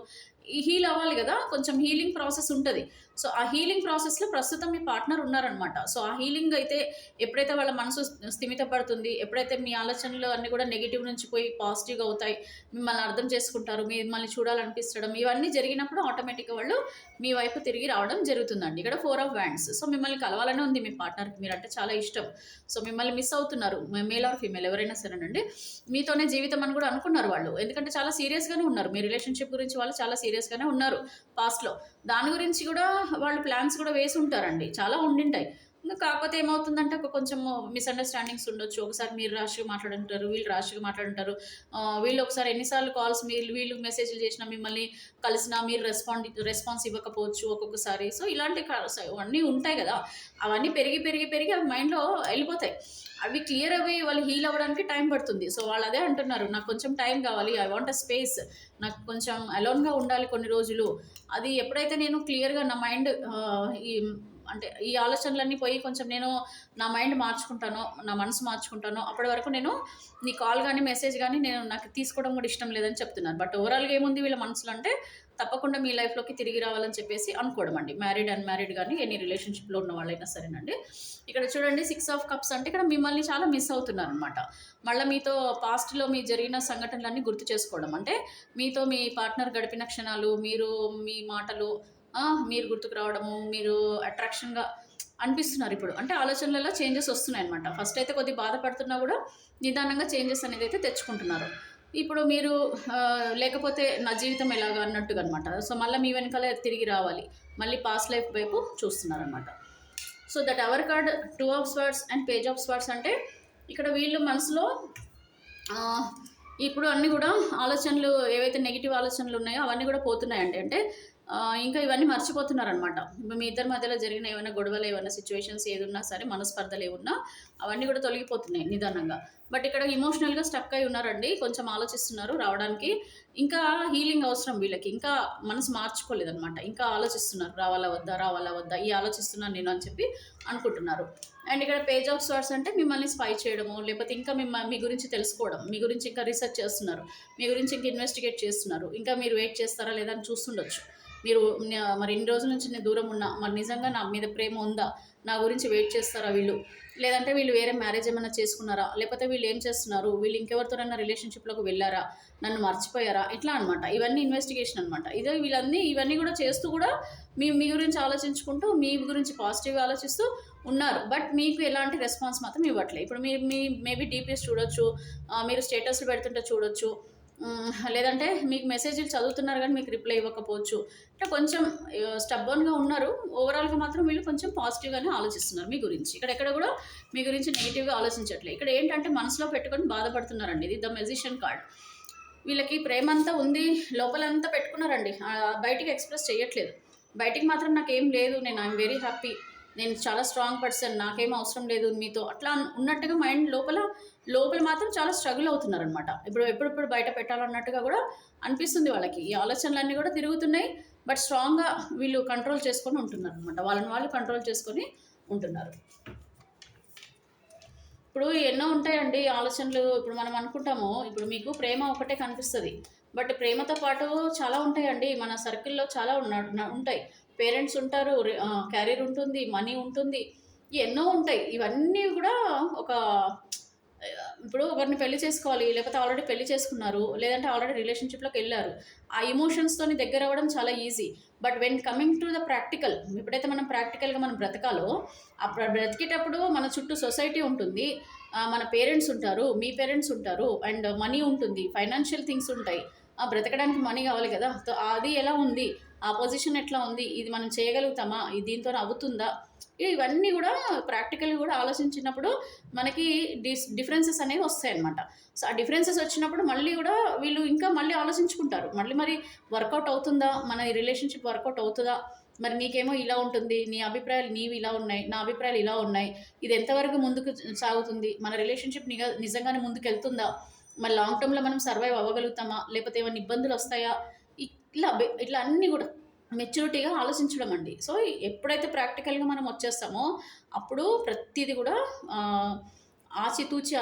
హీల్ అవ్వాలి గదా! కొంచెం హీలింగ్ ప్రాసెస్ ఉంటది. సో, ఆ హీలింగ్ ప్రాసెస్‌లో ప్రస్తుతం మీ పార్ట్నర్ ఉన్నారనమాట. సో, ఆ హీలింగ్ అయితే ఎప్పుడైతే వాళ్ళ మనసు స్థిమితపడుతుంది, ఎప్పుడైతే మీ ఆలోచనలు అన్నీ కూడా నెగెటివ్ నుంచి పోయి పాజిటివ్‌గా అవుతాయి, మిమ్మల్ని అర్థం చేసుకుంటారు, మిమ్మల్ని చూడాలనిపిచ్చడం, ఇవన్నీ జరిగినప్పుడు ఆటోమేటిక్‌గా వాళ్ళు మీ వైపు తిరిగి రావడం జరుగుతుందండి. ఇక్కడ 4 ఆఫ్ వ్యాండ్స్. సో, మిమ్మల్ని కలవాలనే ఉంది మీ పార్ట్నర్‌కి. మీరంటే చాలా ఇష్టం. సో, మిమ్మల్ని మిస్ అవుతున్నారు. మేల్ ఆర్ ఫీమేల్ ఎవరైనా సరేనండి. మీతోనే జీవితం అని కూడా అనుకున్నారు వాళ్ళు. ఎందుకంటే చాలా సీరియస్‌గానే ఉన్నారు. మీ రిలేషన్‌షిప్ గురించి వాళ్ళు చాలా సీరియస్‌గానే ఉన్నారు పాస్ట్‌లో. దాని గురించి కూడా వాళ్ళు ప్లాన్స్ కూడా వేసి ఉంటారండి. చాలా ఉండింటాయి. కాకపోతే ఏమవుతుందంటే కొంచెం మిస్‌అండర్‌స్టాండింగ్స్ ఉండొచ్చు. ఒకసారి మీరు ర్యాష్‌గా మాట్లాడుంటారు. వీళ్ళు ర్యాష్‌గా మాట్లాడుంటారు. వీళ్ళు ఒకసారి ఎన్ని సార్లు కాల్స్ వీళ్ళు మెసేజ్‌లు చేసినా, మిమ్మల్ని కలిసినా మీరు రెస్పాన్స్ ఇవ్వకపోవచ్చు ఒక్కొక్కసారి. సో, ఇలాంటి అవన్నీ ఉంటాయి గదా! అవన్నీ పెరిగి అవి మైండ్‌లో ఎళ్ళిపోతాయి. అవి క్లియర్ అవ్వి వాళ్ళు హీల్ అవ్వడానికి టైం పడుతుంది. సో, వాళ్ళు అదే అంటున్నారు. నాకు కొంచెం టైం కావాలి. I want a space. నాకు కొంచెం అలోన్‌గా ఉండాలి కొన్ని రోజులు. అది ఎప్పుడైతే నేను క్లియర్‌గా నా మైండ్ ఈ అంటే ఈ ఆలోచనలన్నీ పోయి కొంచెం నేను నా మైండ్ మార్చుకుంటానో, నా మనసు మార్చుకుంటానో, అప్పటి వరకు నేను నీ కాల్ గానీ, మెసేజ్ గానీ నాకు తీసుకోవడం కూడా ఇష్టం లేదని చెప్తున్నారు. బట్ ఓవరాల్‌గా ఏముంది వీళ్ళ మనసులో అంటే తప్పకుండా మీ లైఫ్‌లోకి తిరిగి రావాలని చెప్పేసి అనుకోవడం అండి. మ్యారీడ్, అన్‌మ్యారీడ్ గానీ ఎనీ రిలేషన్‌షిప్‌లో ఉన్న వాళ్ళైనా సరేనండి. ఇక్కడ చూడండి 6 ఆఫ్ కప్స్ అంటే ఇక్కడ మిమ్మల్ని చాలా మిస్ అవుతున్నారనమాట. మళ్ళా మీతో పాస్ట్‌లో జరిగిన సంఘటనలన్నీ గుర్తు చేసుకోవడం. అంటే మీతో మీ పార్ట్నర్ గడిపిన క్షణాలు, మీ మాటలు, మీరు గుర్తుకు రావడము, మీరు అట్రాక్షన్‌గా అనిపిస్తున్నారు ఇప్పుడు. అంటే ఆలోచనలలో చేంజెస్ వస్తున్నాయన్నమాట. ఫస్ట్ అయితే కొద్దిగా బాధపడుతున్నా కూడా నిదానంగా చేంజెస్ అనేదైతే తెచ్చుకుంటున్నారు. ఇప్పుడు మీరు లేకపోతే నా జీవితం ఎలాగా అన్నట్టుగా అనమాట. సో, మళ్ళీ మీ వెనకాలే తిరిగి రావాలి. మళ్ళీ పాస్ట్ లైఫ్ వైపు చూస్తున్నారనమాట. So, the tower card, 2 of swords and page of swords అంటే ఇక్కడ వీళ్ళు మనసులో ఇప్పుడు అన్నీ కూడా ఆలోచనలు ఏవైతే నెగిటివ్ ఆలోచనలు ఉన్నాయో అవన్నీ కూడా పోతున్నాయండి. అంటే ఇంకా ఇవన్నీ మర్చిపోతున్నారనమాట. మీ ఇద్దరి మధ్యలో జరిగిన ఏమైనా గొడవలు, ఏమైనా సిచ్యువేషన్స్ ఏదున్నా సరే, మనస్పర్ధలు ఏమున్నా అవన్నీ కూడా తొలగిపోతున్నాయి నిదానంగా. బట్ ఇక్కడ ఎమోషనల్‌గా స్టక్ అయి ఉన్నారండి. కొంచెం ఆలోచిస్తున్నారు రావడానికి. ఇంకా హీలింగ్ అవసరం వీళ్ళకి. ఇంకా మనసు మార్చుకోలేదనమాట. ఇంకా ఆలోచిస్తున్నారు రావాలా వద్దా ఈ ఆలోచిస్తున్నాను నేను అని చెప్పి అనుకుంటున్నారు. అండ్ ఇక్కడ పేజ్ ఆఫ్ స్వర్డ్స్ అంటే మిమ్మల్ని స్పై చేయడము, లేకపోతే ఇంకా మీ గురించి తెలుసుకోవడం, మీ గురించి ఇంకా రీసెర్చ్ చేస్తున్నారు, మీ గురించి ఇంకా ఇన్వెస్టిగేట్ చేస్తున్నారు. ఇంకా మీరు వెయిట్ చేస్తారా లేదా అని చూస్తుండొచ్చు. మీరు మరి ఇన్ని రోజుల నుంచి నేను దూరం ఉన్నా, మరి నిజంగా నా మీద ప్రేమ ఉందా? నా గురించి వెయిట్ చేస్తారా వీళ్ళు? లేదంటే వీళ్ళు వేరే మ్యారేజ్ ఏమైనా చేసుకున్నారా? లేకపోతే వీళ్ళు ఏం చేస్తున్నారు? వీళ్ళు ఇంకెవరితోనైనా రిలేషన్‌షిప్‌లోకి వెళ్లారా? నన్ను మర్చిపోయారా? ఇట్లా అనమాట. ఇవన్నీ ఇన్వెస్టిగేషన్ అనమాట. ఇవన్నీ కూడా చేస్తూ కూడా మీ గురించి ఆలోచించుకుంటూ, మీ గురించి పాజిటివ్‌గా ఆలోచిస్తూ ఉన్నారు. బట్ మీకు ఎలాంటి రెస్పాన్స్ మాత్రం ఇవ్వట్లేదు. ఇప్పుడు మేబీ డీపీస్ చూడొచ్చు, మీరు స్టేటస్‌లు పెడుతుంటే చూడొచ్చు. లేదంటే మీకు మెసేజ్‌లు చదువుతున్నారు గానీ మీకు రిప్లై ఇవ్వకపోవచ్చు. అంటే కొంచెం స్టబ్బర్న్‌గా ఉన్నారు. ఓవరాల్‌గా మాత్రం వీళ్ళు కొంచెం పాజిటివ్‌గానే ఆలోచిస్తున్నారు మీ గురించి. ఎక్కడ కూడా మీ గురించి నెగెటివ్‌గా ఆలోచించట్లేదు. ఇక్కడ ఏంటంటే మనసులో పెట్టుకొని బాధపడుతున్నారండి. ఇది ద మెజిషియన్ కార్డ్. వీళ్ళకి ప్రేమ అంతా ఉంది, లోపలంతా పెట్టుకున్నారండి, బయటికి ఎక్స్ప్రెస్ చేయట్లేదు. బయటికి మాత్రం నాకేం లేదు, నేను ఐఎమ్ వెరీ హ్యాపీ, నేను చాలా స్ట్రాంగ్ పర్సన్, నాకేం అవసరం లేదు మీతో అట్లా ఉన్నట్టుగా మైండ్ లోపల లోపల మాత్రం చాలా స్ట్రగుల్ అవుతున్నారనమాట. ఇప్పుడు ఎప్పుడెప్పుడు బయట పెట్టాలన్నట్టుగా కూడా అనిపిస్తుంది వాళ్ళకి. ఈ ఆలోచనలన్నీ కూడా తిరుగుతున్నాయి, బట్ స్ట్రాంగ్గా వీళ్ళు కంట్రోల్ చేసుకొని ఉంటున్నారు అనమాట, వాళ్ళని వాళ్ళు కంట్రోల్ చేసుకొని ఉంటున్నారు. ఇప్పుడు ఎన్నో ఉంటాయండి ఆలోచనలు. ఇప్పుడు మనం అనుకుంటాము, ఇప్పుడు మీకు ప్రేమ ఒకటే కనిపిస్తుంది, బట్ ప్రేమతో పాటు చాలా ఉంటాయండి. మన సర్కిల్లో చాలా ఉంటాయి. పేరెంట్స్ ఉంటారు, క్యారియర్ ఉంటుంది, మనీ ఉంటుంది, ఎన్నో ఉంటాయి. ఇవన్నీ కూడా ఒక ఇప్పుడు ఒకరిని పెళ్లి చేసుకోవాలి, లేకపోతే ఆల్రెడీ పెళ్లి చేసుకున్నారు, లేదంటే ఆల్రెడీ రిలేషన్షిప్లోకి వెళ్ళారు. ఆ ఎమోషన్స్తోని దగ్గర అవ్వడం చాలా easy. But when coming to the practical, ఎప్పుడైతే మనం ప్రాక్టికల్గా మనం బ్రతకాలో, అప్పుడు బ్రతికేటప్పుడు మన చుట్టూ సొసైటీ ఉంటుంది, మన పేరెంట్స్ ఉంటారు, మీ పేరెంట్స్ ఉంటారు, అండ్ మనీ ఉంటుంది, ఫైనాన్షియల్ థింగ్స్ ఉంటాయి. బ్రతకడానికి మనీ కావాలి కదా. సో అది ఎలా ఉంది, ఆ పొజిషన్ ఎట్లా ఉంది, ఇది మనం చేయగలుగుతామా, ఇది దీంతో అవుతుందా, ఇవన్నీ కూడా ప్రాక్టికల్గా కూడా ఆలోచించినప్పుడు మనకి డిఫరెన్సెస్ అనేవి వస్తాయి అన్నమాట. సో ఆ డిఫరెన్సెస్ వచ్చినప్పుడు మళ్ళీ కూడా వీళ్ళు ఇంకా మళ్ళీ ఆలోచించుకుంటారు, మళ్ళీ వర్కౌట్ అవుతుందా, మన రిలేషన్షిప్ వర్కౌట్ అవుతుందా, మరి నీకేమో ఇలా ఉంటుంది, నీ అభిప్రాయాలు నీవి ఇలా ఉన్నాయి, నా అభిప్రాయాలు ఇలా ఉన్నాయి, ఇది ఎంతవరకు ముందుకు సాగుతుంది, మన రిలేషన్షిప్ నిజంగానే ముందుకు వెళ్తుందా, మరి లాంగ్ టర్మ్లో మనం సర్వైవ్ అవ్వగలుగుతామా, లేకపోతే ఏమైనా ఇబ్బందులు వస్తాయా, ఇట్లా ఇట్లా అన్నీ కూడా మెచ్యూరిటీగా ఆలోచించడం అండి. సో ఎప్పుడైతే ప్రాక్టికల్గా మనం వచ్చేస్తామో అప్పుడు ప్రతిదీ కూడా ఆచితూచి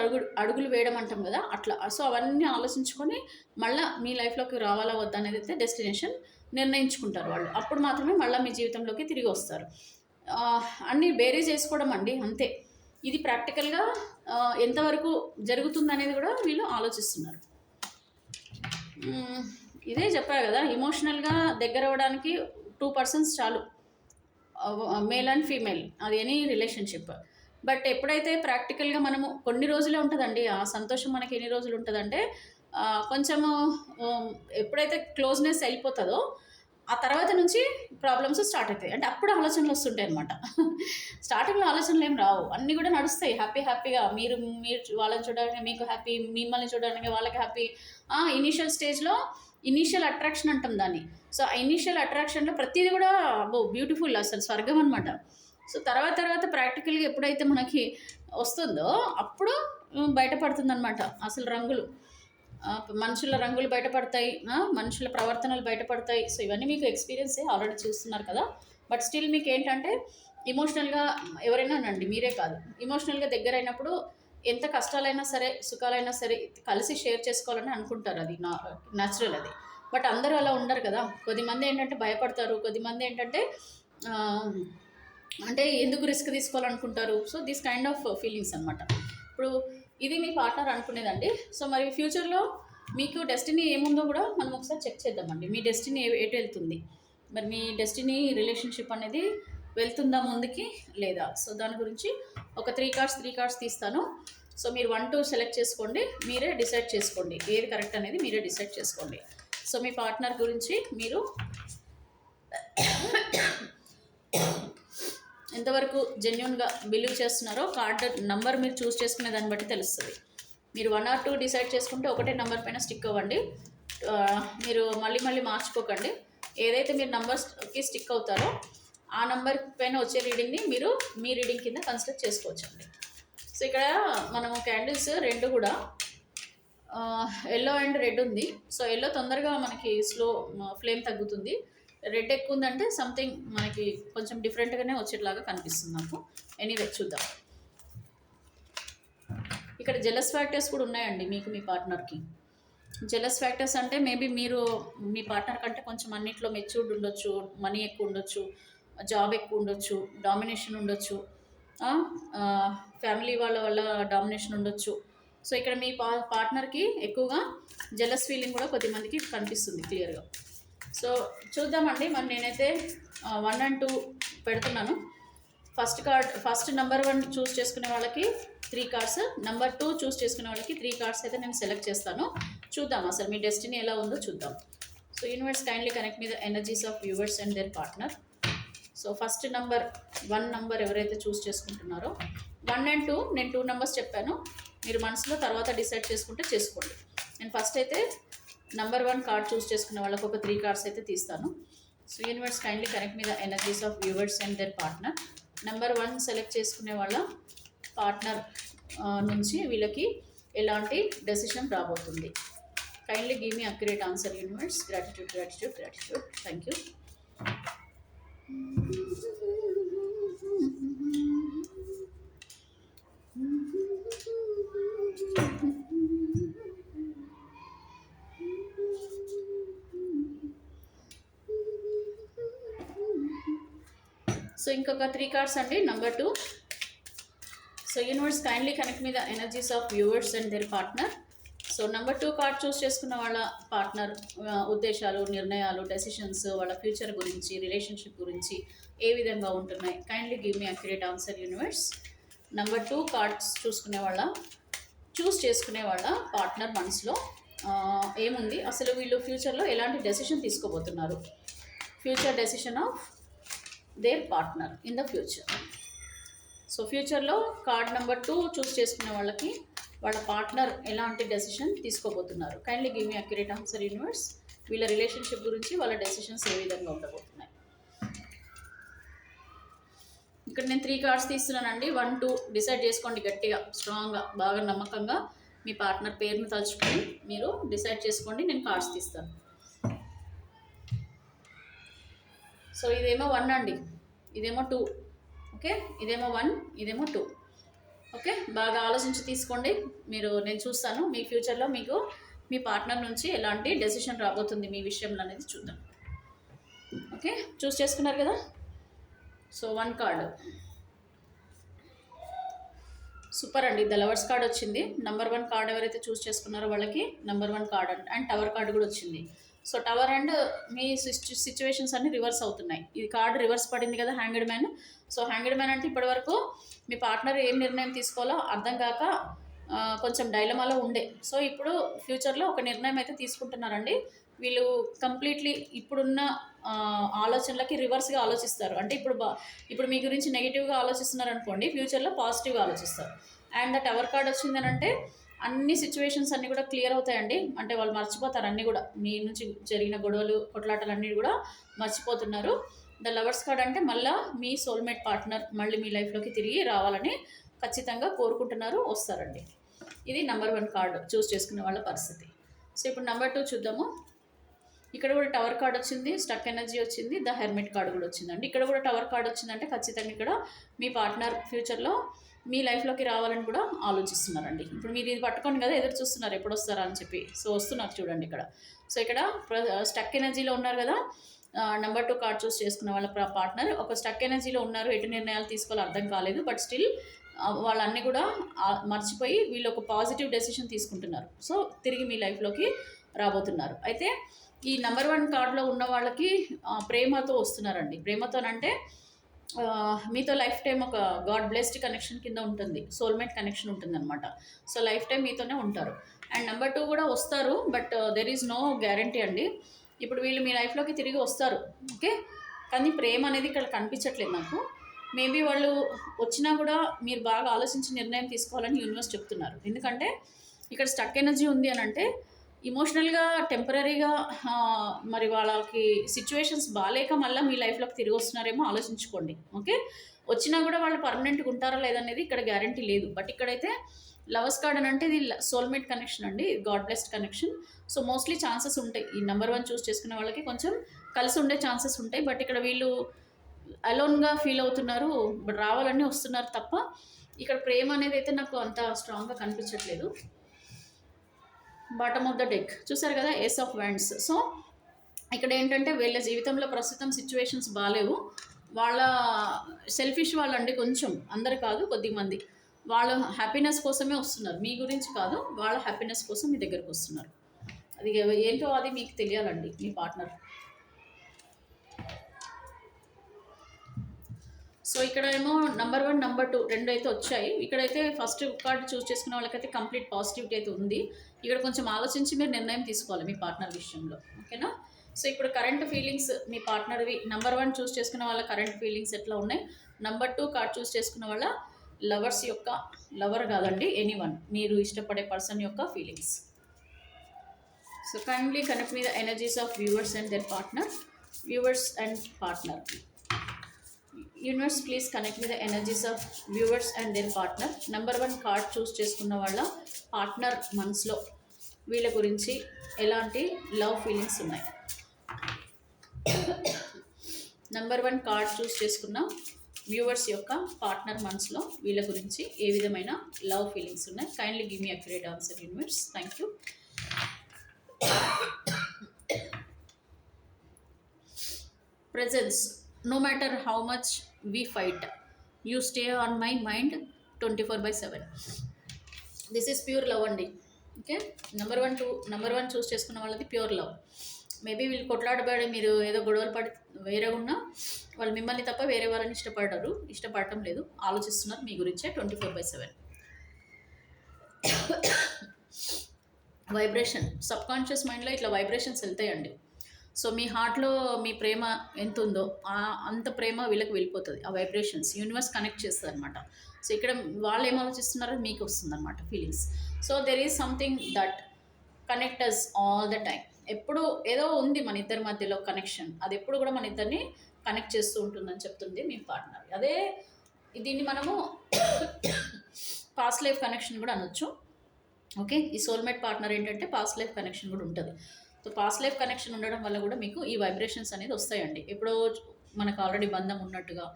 అడుగులు వేయడం అంటాం కదా, అట్లా. సో అవన్నీ ఆలోచించుకొని మళ్ళీ మీ లైఫ్లోకి రావాలా వద్దా అనేది అయితే డెస్టినేషన్ నిర్ణయించుకుంటారు వాళ్ళు. అప్పుడు మాత్రమే మళ్ళీ మీ జీవితంలోకి తిరిగి వస్తారు. అన్నీ బేరీ చేసుకోవడం అండి, అంతే. ఇది ప్రాక్టికల్గా ఎంతవరకు జరుగుతుందనేది కూడా వీళ్ళు ఆలోచిస్తున్నారు. ఇదే చెప్పారు కదా, ఎమోషనల్గా దగ్గర అవ్వడానికి 2 పర్సన్స్ చాలు, మేల్ అండ్ ఫీమేల్, అది ఎనీ రిలేషన్షిప్. బట్ ఎప్పుడైతే ప్రాక్టికల్గా మనము కొన్ని రోజులే ఉంటుందండి ఆ సంతోషం, మనకి ఎన్ని రోజులు ఉంటుందంటే కొంచెము ఎప్పుడైతే క్లోజ్నెస్ వెళ్ళిపోతుందో ఆ తర్వాత నుంచి ప్రాబ్లమ్స్ స్టార్ట్ అవుతాయి. అంటే అప్పుడు ఆలోచనలు వస్తుంటాయి అనమాట. స్టార్టింగ్లో ఆలోచనలు ఏం రావు, అన్నీ కూడా నడుస్తాయి హ్యాపీగా. మీరు వాళ్ళని చూడడానికి మీకు హ్యాపీ, మిమ్మల్ని చూడడానికి వాళ్ళకి హ్యాపీ. ఇనీషియల్ స్టేజ్లో ఇనీషియల్ అట్రాక్షన్ అంటాం దాన్ని. సో ఆ ఇనీషియల్ అట్రాక్షన్లో ప్రతిదీ కూడా బ్యూటిఫుల్, అసలు స్వర్గం అనమాట. సో తర్వాత ప్రాక్టికల్గా ఎప్పుడైతే మనకి వస్తుందో అప్పుడు బయటపడుతుంది అనమాట అసలు రంగులు. మనుషుల రంగులు బయటపడతాయి, మనుషుల ప్రవర్తనలు బయటపడతాయి. సో ఇవన్నీ మీకు ఎక్స్పీరియన్సే, ఆల్రెడీ చూస్తున్నారు కదా. బట్ స్టిల్ మీకు ఏంటంటే ఎమోషనల్గా ఎవరైనా నండి, మీరే కాదు, ఎమోషనల్గా దగ్గర అయినప్పుడు ఎంత కష్టాలైనా సరే సుఖాలైనా సరే కలిసి షేర్ చేసుకోవాలని అనుకుంటారు, అది న్యాచురల్ అది. బట్ అందరూ అలా ఉండరు కదా. కొద్దిమంది ఏంటంటే భయపడతారు, కొద్దిమంది ఏంటంటే అంటే ఎందుకు రిస్క్ తీసుకోవాలనుకుంటారు. So this kind of feelings అనమాట. ఇప్పుడు ఇది మీ పార్ట్నర్ అనుకునేదండి. సో మరి ఫ్యూచర్లో మీకు డెస్టినీ ఏముందో కూడా మనం ఒకసారి చెక్ చేద్దామండి. మీ డెస్టినీ ఎటు వెళ్తుంది, మరి మీ డెస్టినీ రిలేషన్షిప్ అనేది వెళ్తుందా ముందుకి లేదా. సో దాని గురించి ఒక 3 కార్డ్స్ తీస్తాను. సో మీరు 1, 2 సెలెక్ట్ చేసుకోండి, మీరే డిసైడ్ చేసుకోండి ఏది కరెక్ట్ అనేది, మీరే డిసైడ్ చేసుకోండి. సో మీ పార్ట్నర్ గురించి మీరు ఎంతవరకు జెన్యున్గా బిలీవ్ చేస్తున్నారో కార్డ్ నెంబర్ మీరు చూస్ చేసుకునే దాన్ని బట్టి తెలుస్తుంది. మీరు 1 or 2 డిసైడ్ చేసుకుంటే ఒకటే నెంబర్ పైన స్టిక్ అవ్వండి. మీరు మళ్ళీ మార్చుకోకండి. ఏదైతే మీరు నెంబర్స్కి స్టిక్ అవుతారో ఆ నెంబర్ పైన వచ్చే రీడింగ్ని మీరు మీ రీడింగ్ కింద కన్సిడర్ చేసుకోవచ్చు అండి. సో ఇక్కడ మనము క్యాండిల్స్ 2 కూడా ఎల్లో అండ్ రెడ్ ఉంది. సో ఎల్లో తొందరగా మనకి స్లో ఫ్లేమ్ తగ్గుతుంది, రెడ్ ఎక్కువ ఉందంటే సంథింగ్ మనకి కొంచెం డిఫరెంట్గానే వచ్చేట్లాగా కనిపిస్తుంది నాకు. ఎనీవే చూద్దాం. ఇక్కడ జెలస్ ఫ్యాక్టర్స్ కూడా ఉన్నాయండి మీకు, మీ పార్ట్నర్కి. జెలస్ ఫ్యాక్టర్స్ అంటే మేబీ మీరు మీ పార్ట్నర్ కంటే కొంచెం అన్నిట్లో మెచ్యూర్డ్ ఉండొచ్చు, మనీ ఎక్కువ ఉండొచ్చు, జాబ్ ఎక్కువ ఉండొచ్చు, డామినేషన్ ఉండొచ్చు, ఫ్యామిలీ వల్ల డామినేషన్ ఉండొచ్చు. సో ఇక్కడ మీ పార్ట్నర్కి ఎక్కువగా జెలస్ ఫీలింగ్ కూడా కొద్దిమందికి కనిపిస్తుంది క్లియర్గా. సో చూద్దామండి. మరి నేనైతే 1 and 2 పెడుతున్నాను. ఫస్ట్ నెంబర్ 1 చూస్ చేసుకునే వాళ్ళకి 3 కార్డ్స్, నెంబర్ 2 చూస్ చేసుకునే వాళ్ళకి 3 కార్డ్స్ అయితే నేను సెలెక్ట్ చేస్తాను. చూద్దాం అసలు మీ డెస్టినీ ఎలా ఉందో చూద్దాం. So universe kindly connect me the energies of viewers and their partner. So first number 1 number ఎవరైతే చూస్ చేసుకుంటున్నారో 1 and 2, నేను 2 నెంబర్స్ చెప్పాను, మీరు మనసులో తర్వాత డిసైడ్ చేసుకుంటే చేసుకోండి. నేను ఫస్ట్ అయితే నెంబర్ 1 కార్డ్ చూస్ చేసుకున్న వాళ్ళకి ఒక 3 కార్డ్స్ అయితే తీస్తాను. So universe kindly connect me the energies of viewers and their partner. Number 1 select చేసుకునే వాళ్ళ పార్ట్నర్ నుంచి వీళ్ళకి ఎలాంటి డెసిషన్ రాబోతుంది. Kindly give me accurate answer universe. Gratitude gratitude gratitude. Thank you. So ఇంకొక 3 కార్డ్స్ అండి. Number 2. So universe kindly connect me the energies of viewers and their partner. So number 2 card choose చేసుకున్న వాళ్ళ partner ఉద్దేశాలు, నిర్ణయాలు, decisions, వాళ్ళ future గురించి, relationship గురించి ఏ విధంగా ఉంటున్నాయి. Kindly give me accurate answer universe. Number 2 cards choose చేసుకునే వాళ్ళ పార్ట్నర్ మనసులో ఏముంది, అసలు వీళ్ళు ఫ్యూచర్లో ఎలాంటి డెసిషన్ తీసుకోబోతున్నారు. Future decision of their partner in the future. So ఫ్యూచర్లో కార్డ్ నెంబర్ 2 చూస్ చేసుకునే వాళ్ళకి వాళ్ళ పార్ట్నర్ ఎలాంటి డెసిషన్ తీసుకోబోతున్నారు. Kindly give me accurate answer universe. వీళ్ళ రిలేషన్షిప్ గురించి, వాళ్ళ డెసిషన్స్ ఏ విధంగా ఉండబోతున్నాయి. ఇక్కడ నేను 3 కార్డ్స్ తీస్తున్నానండి. 1, 2 డిసైడ్ చేసుకోండి గట్టిగా, స్ట్రాంగ్గా, బాగా నమ్మకంగా. మీ పార్ట్నర్ పేరును తలుచుకొని మీరు డిసైడ్ చేసుకోండి. నేను కార్డ్స్ తీస్తాను. సో ఇదేమో 1 అండి, ఇదేమో 2. ఓకే, ఇదేమో 1, ఇదేమో 2. ఓకే, బాగా ఆలోచించి తీసుకోండి. నేను చూస్తాను మీ ఫ్యూచర్లో మీకు మీ పార్ట్నర్ నుంచి ఎలాంటి డెసిషన్ రాబోతుంది మీ విషయంలో అనేది చూద్దాం. ఓకే, చూస్ చేసుకున్నారు కదా. సో 1 కార్డు సూపర్ అండి. ద లవర్స్ కార్డ్ వచ్చింది. నెంబర్ 1 కార్డ్ ఎవరైతే చూస్ చేసుకున్నారో వాళ్ళకి number 1 card and tower card కూడా వచ్చింది. So tower and me situations అన్నీ రివర్స్ అవుతున్నాయి. ఇది కార్డు రివర్స్ పడింది కదా, hanged man. So hanged man అంటే ఇప్పటివరకు మీ పార్ట్నర్ ఏం నిర్ణయం తీసుకోవాలో అర్థం కాక కొంచెం డైలమాలో ఉండే. సో ఇప్పుడు ఫ్యూచర్లో ఒక నిర్ణయం అయితే తీసుకుంటున్నారండి. వీళ్ళు కంప్లీట్లీ ఇప్పుడున్న ఆలోచనలకి రివర్స్గా ఆలోచిస్తారు. అంటే ఇప్పుడు మీ గురించి నెగిటివ్గా ఆలోచిస్తున్నారు అనుకోండి, ఫ్యూచర్లో పాజిటివ్గా ఆలోచిస్తారు. అండ్ ద టవర్ కార్డ్ వచ్చిందని అంటే అన్ని సిచ్యువేషన్స్ అన్నీ కూడా క్లియర్ అవుతాయండి. అంటే వాళ్ళు మర్చిపోతారు అన్నీ కూడా, మీ నుంచి జరిగిన గొడవలు, కొట్లాటలు అన్నీ కూడా మర్చిపోతున్నారు. ద లవర్స్ కార్డ్ అంటే మళ్ళీ మీ సోల్మేట్ పార్ట్నర్ మళ్ళీ మీ లైఫ్లోకి తిరిగి రావాలని ఖచ్చితంగా కోరుకుంటున్నారు, వస్తారండి. ఇది నెంబర్ 1 కార్డు చూస్ చేసుకునే వాళ్ళ పరిస్థితి. సో ఇప్పుడు నెంబర్ 2 చూద్దాము. ఇక్కడ కూడా టవర్ కార్డ్ వచ్చింది, స్టక్ ఎనర్జీ వచ్చింది, ద హెర్మిట్ కార్డు కూడా వచ్చిందండి. ఇక్కడ కూడా టవర్ కార్డ్ వచ్చిందంటే ఖచ్చితంగా ఇక్కడ మీ పార్ట్నర్ ఫ్యూచర్లో మీ లైఫ్లోకి రావాలని కూడా ఆలోచిస్తున్నారండి. ఇప్పుడు మీరు ఇది పట్టుకొని కదా ఎదురు చూస్తున్నారు ఎప్పుడు వస్తారా అని చెప్పి. సో వస్తున్నారు చూడండి ఇక్కడ. సో ఇక్కడ స్టక్ ఎనర్జీలో ఉన్నారు కదా. నెంబర్ 2 కార్డ్ చూస్ చేసుకున్న వాళ్ళ పార్ట్నర్ ఒక స్టక్ ఎనర్జీలో ఉన్నారు. ఎటు నిర్ణయాలు తీసుకోవాలో అర్థం కాలేదు. బట్ స్టిల్ వాళ్ళన్నీ కూడా మర్చిపోయి వీళ్ళు ఒక పాజిటివ్ డెసిషన్ తీసుకుంటున్నారు. సో తిరిగి మీ లైఫ్లోకి రాబోతున్నారు. అయితే ఈ నెంబర్ 1 కార్డులో ఉన్న వాళ్ళకి ప్రేమతో వస్తున్నారండి. ప్రేమతోనంటే మీతో లైఫ్ టైం ఒక గాడ్ బ్లెస్డ్ కనెక్షన్ కింద ఉంటుంది, సోల్మేట్ కనెక్షన్ ఉంటుంది అనమాట. సో లైఫ్ టైం మీతోనే ఉంటారు. అండ్ నెంబర్ 2 కూడా వస్తారు. But there is no guarantee అండి. ఇప్పుడు వీళ్ళు మీ లైఫ్లోకి తిరిగి వస్తారు. ఓకే, కానీ ప్రేమ అనేది ఇక్కడ కనిపించట్లేదు నాకు. మేబీ వాళ్ళు వచ్చినా కూడా మీరు బాగా ఆలోచించి నిర్ణయం తీసుకోవాలని యూనివర్స్ చెప్తున్నారు. ఎందుకంటే ఇక్కడ స్టక్ ఎనర్జీ ఉంది అని అంటే ఇమోషనల్గా టెంపరీగా మరి వాళ్ళకి సిచ్యువేషన్స్ బాగాలేక మళ్ళీ మీ లైఫ్లోకి తిరిగి వస్తున్నారేమో ఆలోచించుకోండి. ఓకే, వచ్చినా కూడా వాళ్ళు పర్మనెంట్గా ఉంటారా లేదనేది ఇక్కడ గ్యారంటీ లేదు. బట్ ఇక్కడైతే లవర్స్ కార్డ్ అని అంటే ఇది సోల్మేట్ కనెక్షన్ అండి, God blessed connection. So mostly chances ఉంటాయి ఈ నెంబర్ 1 చూస్ చేసుకునే వాళ్ళకి కొంచెం కలిసి ఉండే ఛాన్సెస్ ఉంటాయి. బట్ ఇక్కడ వీళ్ళు అలోన్గా ఫీల్ అవుతున్నారు, బట్ రావాలని వస్తున్నారు తప్ప ఇక్కడ ప్రేమ అనేది అయితే నాకు అంత స్ట్రాంగ్గా కనిపించట్లేదు. బాటమ్ ఆఫ్ ద డెక్ చూసారు కదా, ఏస్ ఆఫ్ వ్యాండ్స్. సో ఇక్కడ ఏంటంటే వీళ్ళ జీవితంలో ప్రస్తుతం సిచ్యువేషన్స్ బాగాలేవు. వాళ్ళ సెల్ఫిష్ వాళ్ళండి, కొంచెం, అందరు కాదు, కొద్దిమంది వాళ్ళ హ్యాపీనెస్ కోసమే వస్తున్నారు. మీ గురించి కాదు, వాళ్ళ హ్యాపీనెస్ కోసం మీ దగ్గరకు వస్తున్నారు. అది ఏంటో అది మీకు తెలియాలండి మీ పార్ట్నర్. సో ఇక్కడ ఏమో నెంబర్ 1 నెంబర్ 2 రెండు అయితే వచ్చాయి. ఇక్కడైతే ఫస్ట్ కార్డు చూస్ చేసుకున్న వాళ్ళకైతే కంప్లీట్ పాజిటివిటీ అయితే ఉంది. ఇక్కడ కొంచెం ఆలోచించి మీరు నిర్ణయం తీసుకోవాలి మీ పార్ట్నర్ విషయంలో. ఓకేనా. సో ఇప్పుడు కరెంట్ ఫీలింగ్స్ మీ పార్ట్నర్వి నెంబర్ 1 చూస్ చేసుకున్న వాళ్ళ కరెంట్ ఫీలింగ్స్ ఎట్లా ఉన్నాయి, నెంబర్ 2 కార్డ్ చూస్ చేసుకున్న వాళ్ళ లవర్స్ యొక్క, లవర్ కాదండి, ఎనీవన్, మీరు ఇష్టపడే పర్సన్ యొక్క feelings. So kindly connect me the energies of viewers and their partner. Viewers and partner. Universe, please connect me the energies of viewers and their partner. Number 1 card choose చేసుకున్న వాళ్ళ partner మనసులో వీళ్ళ గురించి ఎలాంటి love feelings ఉన్నాయి. Number 1 card choose చేసుకున్న viewers యొక్క partner మనసులో వీళ్ళ గురించి ఏ విధమైన లవ్ ఫీలింగ్స్ ఉన్నాయి. Kindly give me accurate answer universe. Thank you. Presence. No matter how much we fight, you stay on my mind 24/7. This is pure love అండి. Okay, number one choose చేసుకున్న వాళ్ళది pure love. Maybe వీళ్ళు కొట్లాడబడి మీరు ఏదో గొడవలు పడి వేరే ఉన్నా వాళ్ళు మిమ్మల్ని తప్ప వేరే వాళ్ళని ఇష్టపడటం లేదు, ఆలోచిస్తున్నారు మీ గురించే 24/7. వైబ్రేషన్. సబ్ కాన్షియస్ మైండ్లో ఇట్లా వైబ్రేషన్స్ వెళ్తాయండి. సో మీ హార్ట్లో మీ ప్రేమ ఎంత ఉందో అంత ప్రేమ వీళ్ళకి వెళ్ళిపోతుంది. ఆ వైబ్రేషన్స్ యూనివర్స్ కనెక్ట్ చేస్తుంది అనమాట. సో ఇక్కడ వాళ్ళు ఏం ఆలోచిస్తున్నారో మీకు వస్తుంది అనమాట feelings. So there is something that connect us all the time. ఎప్పుడు ఏదో ఉంది మన ఇద్దరి మధ్యలో కనెక్షన్, అది ఎప్పుడు కూడా మన ఇద్దరిని కనెక్ట్ చేస్తూ ఉంటుందని చెప్తుంది మీ పార్ట్నర్. అదే దీన్ని మనము పాస్ట్ లైఫ్ కనెక్షన్ కూడా అనొచ్చు. ఓకే, ఈ సోల్మేట్ పార్ట్నర్ ఏంటంటే పాస్ట్ లైఫ్ కనెక్షన్ కూడా ఉంటుంది. సో పాస్ట్ లైఫ్ కనెక్షన్ ఉండడం వల్ల కూడా మీకు ఈ వైబ్రేషన్స్ అనేది వస్తాయండి. ఎప్పుడో మనకు ఆల్రెడీ బంధం ఉన్నట్టుగా,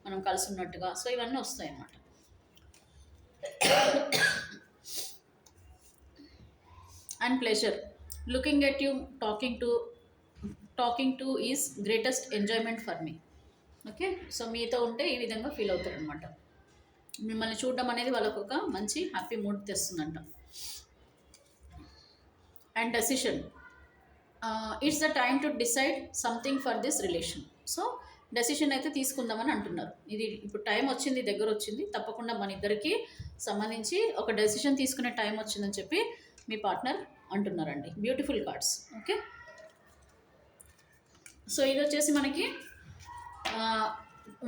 మనం కలిసి ఉన్నట్టుగా, సో ఇవన్నీ వస్తాయి అన్నమాట. And pleasure. Looking at you, talking to is greatest enjoyment for me. Okay, so మీతో ఉంటే ఈ విధంగా ఫీల్ అవుతారు అనమాట. మిమ్మల్ని చూడడం అనేది వాళ్ళకు ఒక మంచి హ్యాపీ మూడ్ తెస్తుందంట. And decision. It's the time to decide something for this relation. So decision అయితే తీసుకుందామని అంటున్నారు. ఇది ఇప్పుడు టైం వచ్చింది, దగ్గర వచ్చింది, తప్పకుండా మన ఇద్దరికి సంబంధించి ఒక డెసిషన్ తీసుకునే టైం వచ్చిందని చెప్పి మీ పార్ట్నర్ అంటున్నారండి. Beautiful cards. ఓకే, సో ఇది వచ్చేసి మనకి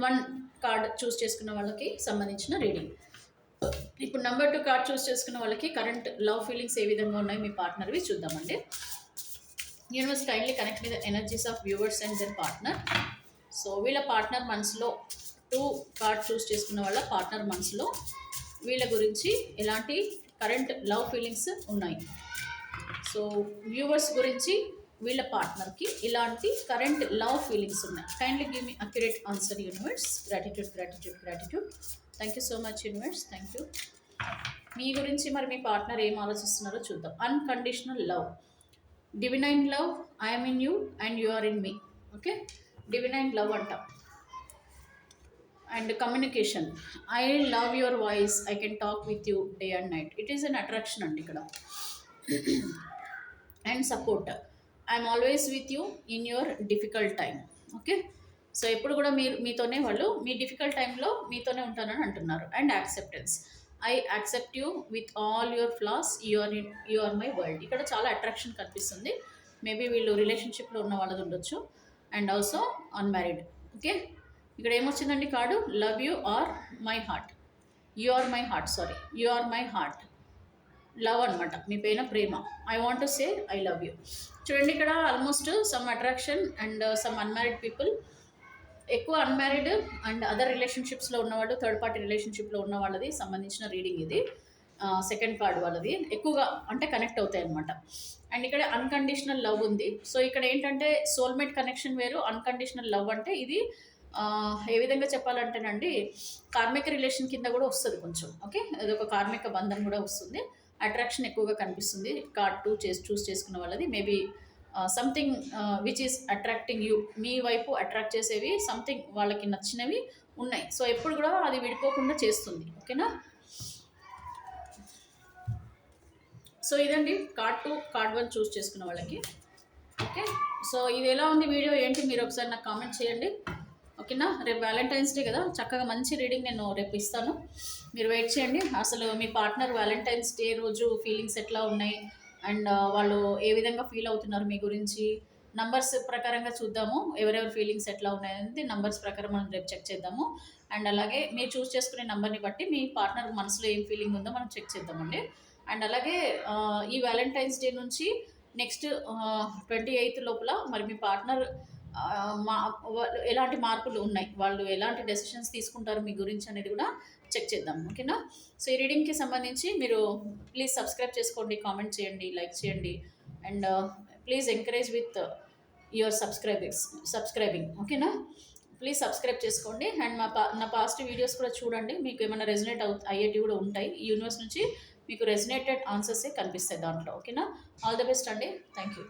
1 కార్డ్ చూస్ చేసుకున్న వాళ్ళకి సంబంధించిన రీడింగ్. ఇప్పుడు నెంబర్ 2 కార్డ్ చూస్ చేసుకున్న వాళ్ళకి కరెంట్ లవ్ ఫీలింగ్స్ ఏ విధంగా ఉన్నాయి మీ పార్ట్నర్వి చూద్దామండి. Universe kindly connect with energies of viewers and there partner. So వీళ్ళ పార్ట్నర్ మనసులో 2 కార్డ్ చూస్ చేసుకున్న వాళ్ళ పార్ట్నర్ మనసులో వీళ్ళ గురించి ఎలాంటి కరెంట్ లవ్ ఫీలింగ్స్ ఉన్నాయి. సో వ్యూవర్స్ గురించి వీళ్ళ పార్ట్నర్కి ఇలాంటి కరెంట్ లవ్ ఫీలింగ్స్ ఉన్నాయి. Kindly give me accurate answer universe. Gratitude. Thank you so much universe. Thank you. మీ గురించి మరి మీ పార్ట్నర్ ఏం ఆలోచిస్తున్నారో చూద్దాం. Unconditional love. Divine love, I'm in you and you are in me. Okay, divine love అంట. And communication. I love your voice, I can talk with you day and night. It is an attraction అండి ఇక్కడ. And support. I'm always with you in your difficult time. Okay, so ఎప్పుడు కూడా మీతోనే వాళ్ళు మీ difficult టైంలో మీతోనే ఉంటానని అంటున్నారు. And acceptance. I accept you with all your flaws, you are my world. ఇక్కడ చాలా అట్రాక్షన్ కనిపిస్తుంది. మేబీ వీళ్ళు రిలేషన్షిప్లో ఉన్న వాళ్ళది ఉండొచ్చు. And also unmarried. ఓకే, ఇక్కడ ఏమొచ్చిందండి card? Love you are my heart, you are my heart. Love అనమాట, మీ పైన ప్రేమ. I want to say I love you. చూడండి ఇక్కడ almost some attraction and some unmarried people. ఎక్కువ అన్మ్యారీడ్ అండ్ అదర్ రిలేషన్షిప్స్లో ఉన్నవాళ్ళు, థర్డ్ పార్టీ రిలేషన్షిప్లో ఉన్న వాళ్ళది సంబంధించిన రీడింగ్ ఇది. సెకండ్ కార్డ్ వాళ్ళది ఎక్కువగా అంటే కనెక్ట్ అవుతాయి అనమాట. అండ్ ఇక్కడ అన్కండిషనల్ లవ్ ఉంది. సో ఇక్కడ ఏంటంటే సోల్మేట్ కనెక్షన్ వేరు, అన్కండిషనల్ లవ్ అంటే ఇది ఏ విధంగా చెప్పాలంటేనండి కార్మిక రిలేషన్ కింద కూడా వస్తుంది కొంచెం. ఓకే, అదొక కార్మిక బంధం కూడా వస్తుంది. అట్రాక్షన్ ఎక్కువగా కనిపిస్తుంది. కార్డ్ 2 చూస్ చేసుకున్న వాళ్ళది. Maybe something which is attracting you, మీ వైపు అట్రాక్ట్ చేసేవి సంథింగ్ వాళ్ళకి నచ్చినవి ఉన్నాయి. సో ఎప్పుడు కూడా అది విడిపోకుండా చేస్తుంది. ఓకేనా, సో ఇదండి కార్డ్ 2, కార్డ్ 1 చూస్ చేసుకున్న వాళ్ళకి. ఓకే, సో ఇది ఎలా ఉంది వీడియో ఏంటి మీరు ఒకసారి నాకు కామెంట్ చేయండి. ఓకేనా, రేపు వ్యాలంటైన్స్ డే కదా, చక్కగా మంచి రీడింగ్ నేను రేపు ఇస్తాను. మీరు వెయిట్ చేయండి. అసలు మీ పార్ట్నర్ వ్యాలంటైన్స్ డే రోజు ఫీలింగ్స్ ఎట్లా ఉన్నాయి అండ్ వాళ్ళు ఏ విధంగా ఫీల్ అవుతున్నారు మీ గురించి నంబర్స్ ప్రకారంగా చూద్దాము. ఎవరెవరి ఫీలింగ్స్ ఎట్లా ఉన్నాయనేది నంబర్స్ ప్రకారం మనం రేపు చెక్ చేద్దాము. అండ్ అలాగే మీరు చూస్ చేసుకునే నెంబర్ని బట్టి మీ పార్ట్నర్ మనసులో ఏం ఫీలింగ్ ఉందో మనం చెక్ చేద్దామండి. అండ్ అలాగే ఈ వ్యాలంటైన్స్ డే నుంచి నెక్స్ట్ 28th లోపల మరి మీ పార్ట్నర్ మా ఎలాంటి మార్పులు ఉన్నాయి, వాళ్ళు ఎలాంటి డెసిషన్స్ తీసుకుంటారు మీ గురించి అనేది కూడా చెక్ చేద్దాం. ఓకేనా? సో ఈ రీడింగ్కి సంబంధించి మీరు ప్లీజ్ సబ్స్క్రైబ్ చేసుకోండి, కామెంట్ చేయండి, లైక్ చేయండి, and please encourage with your subscribing. ఓకేనా? ప్లీజ్ సబ్స్క్రైబ్ చేసుకోండి. అండ్ నా పాస్ట్ వీడియోస్ కూడా చూడండి, మీకు ఏమైనా రెజనేట్ అయ్యేటివి కూడా ఉంటాయి. ఈ యూనివర్స్ నుంచి మీకు రెజనేటెడ్ ఆన్సర్సే కనిపిస్తాయి దాంట్లో. ఓకేనా? ఆల్ ద బెస్ట్ అండి. Thank you.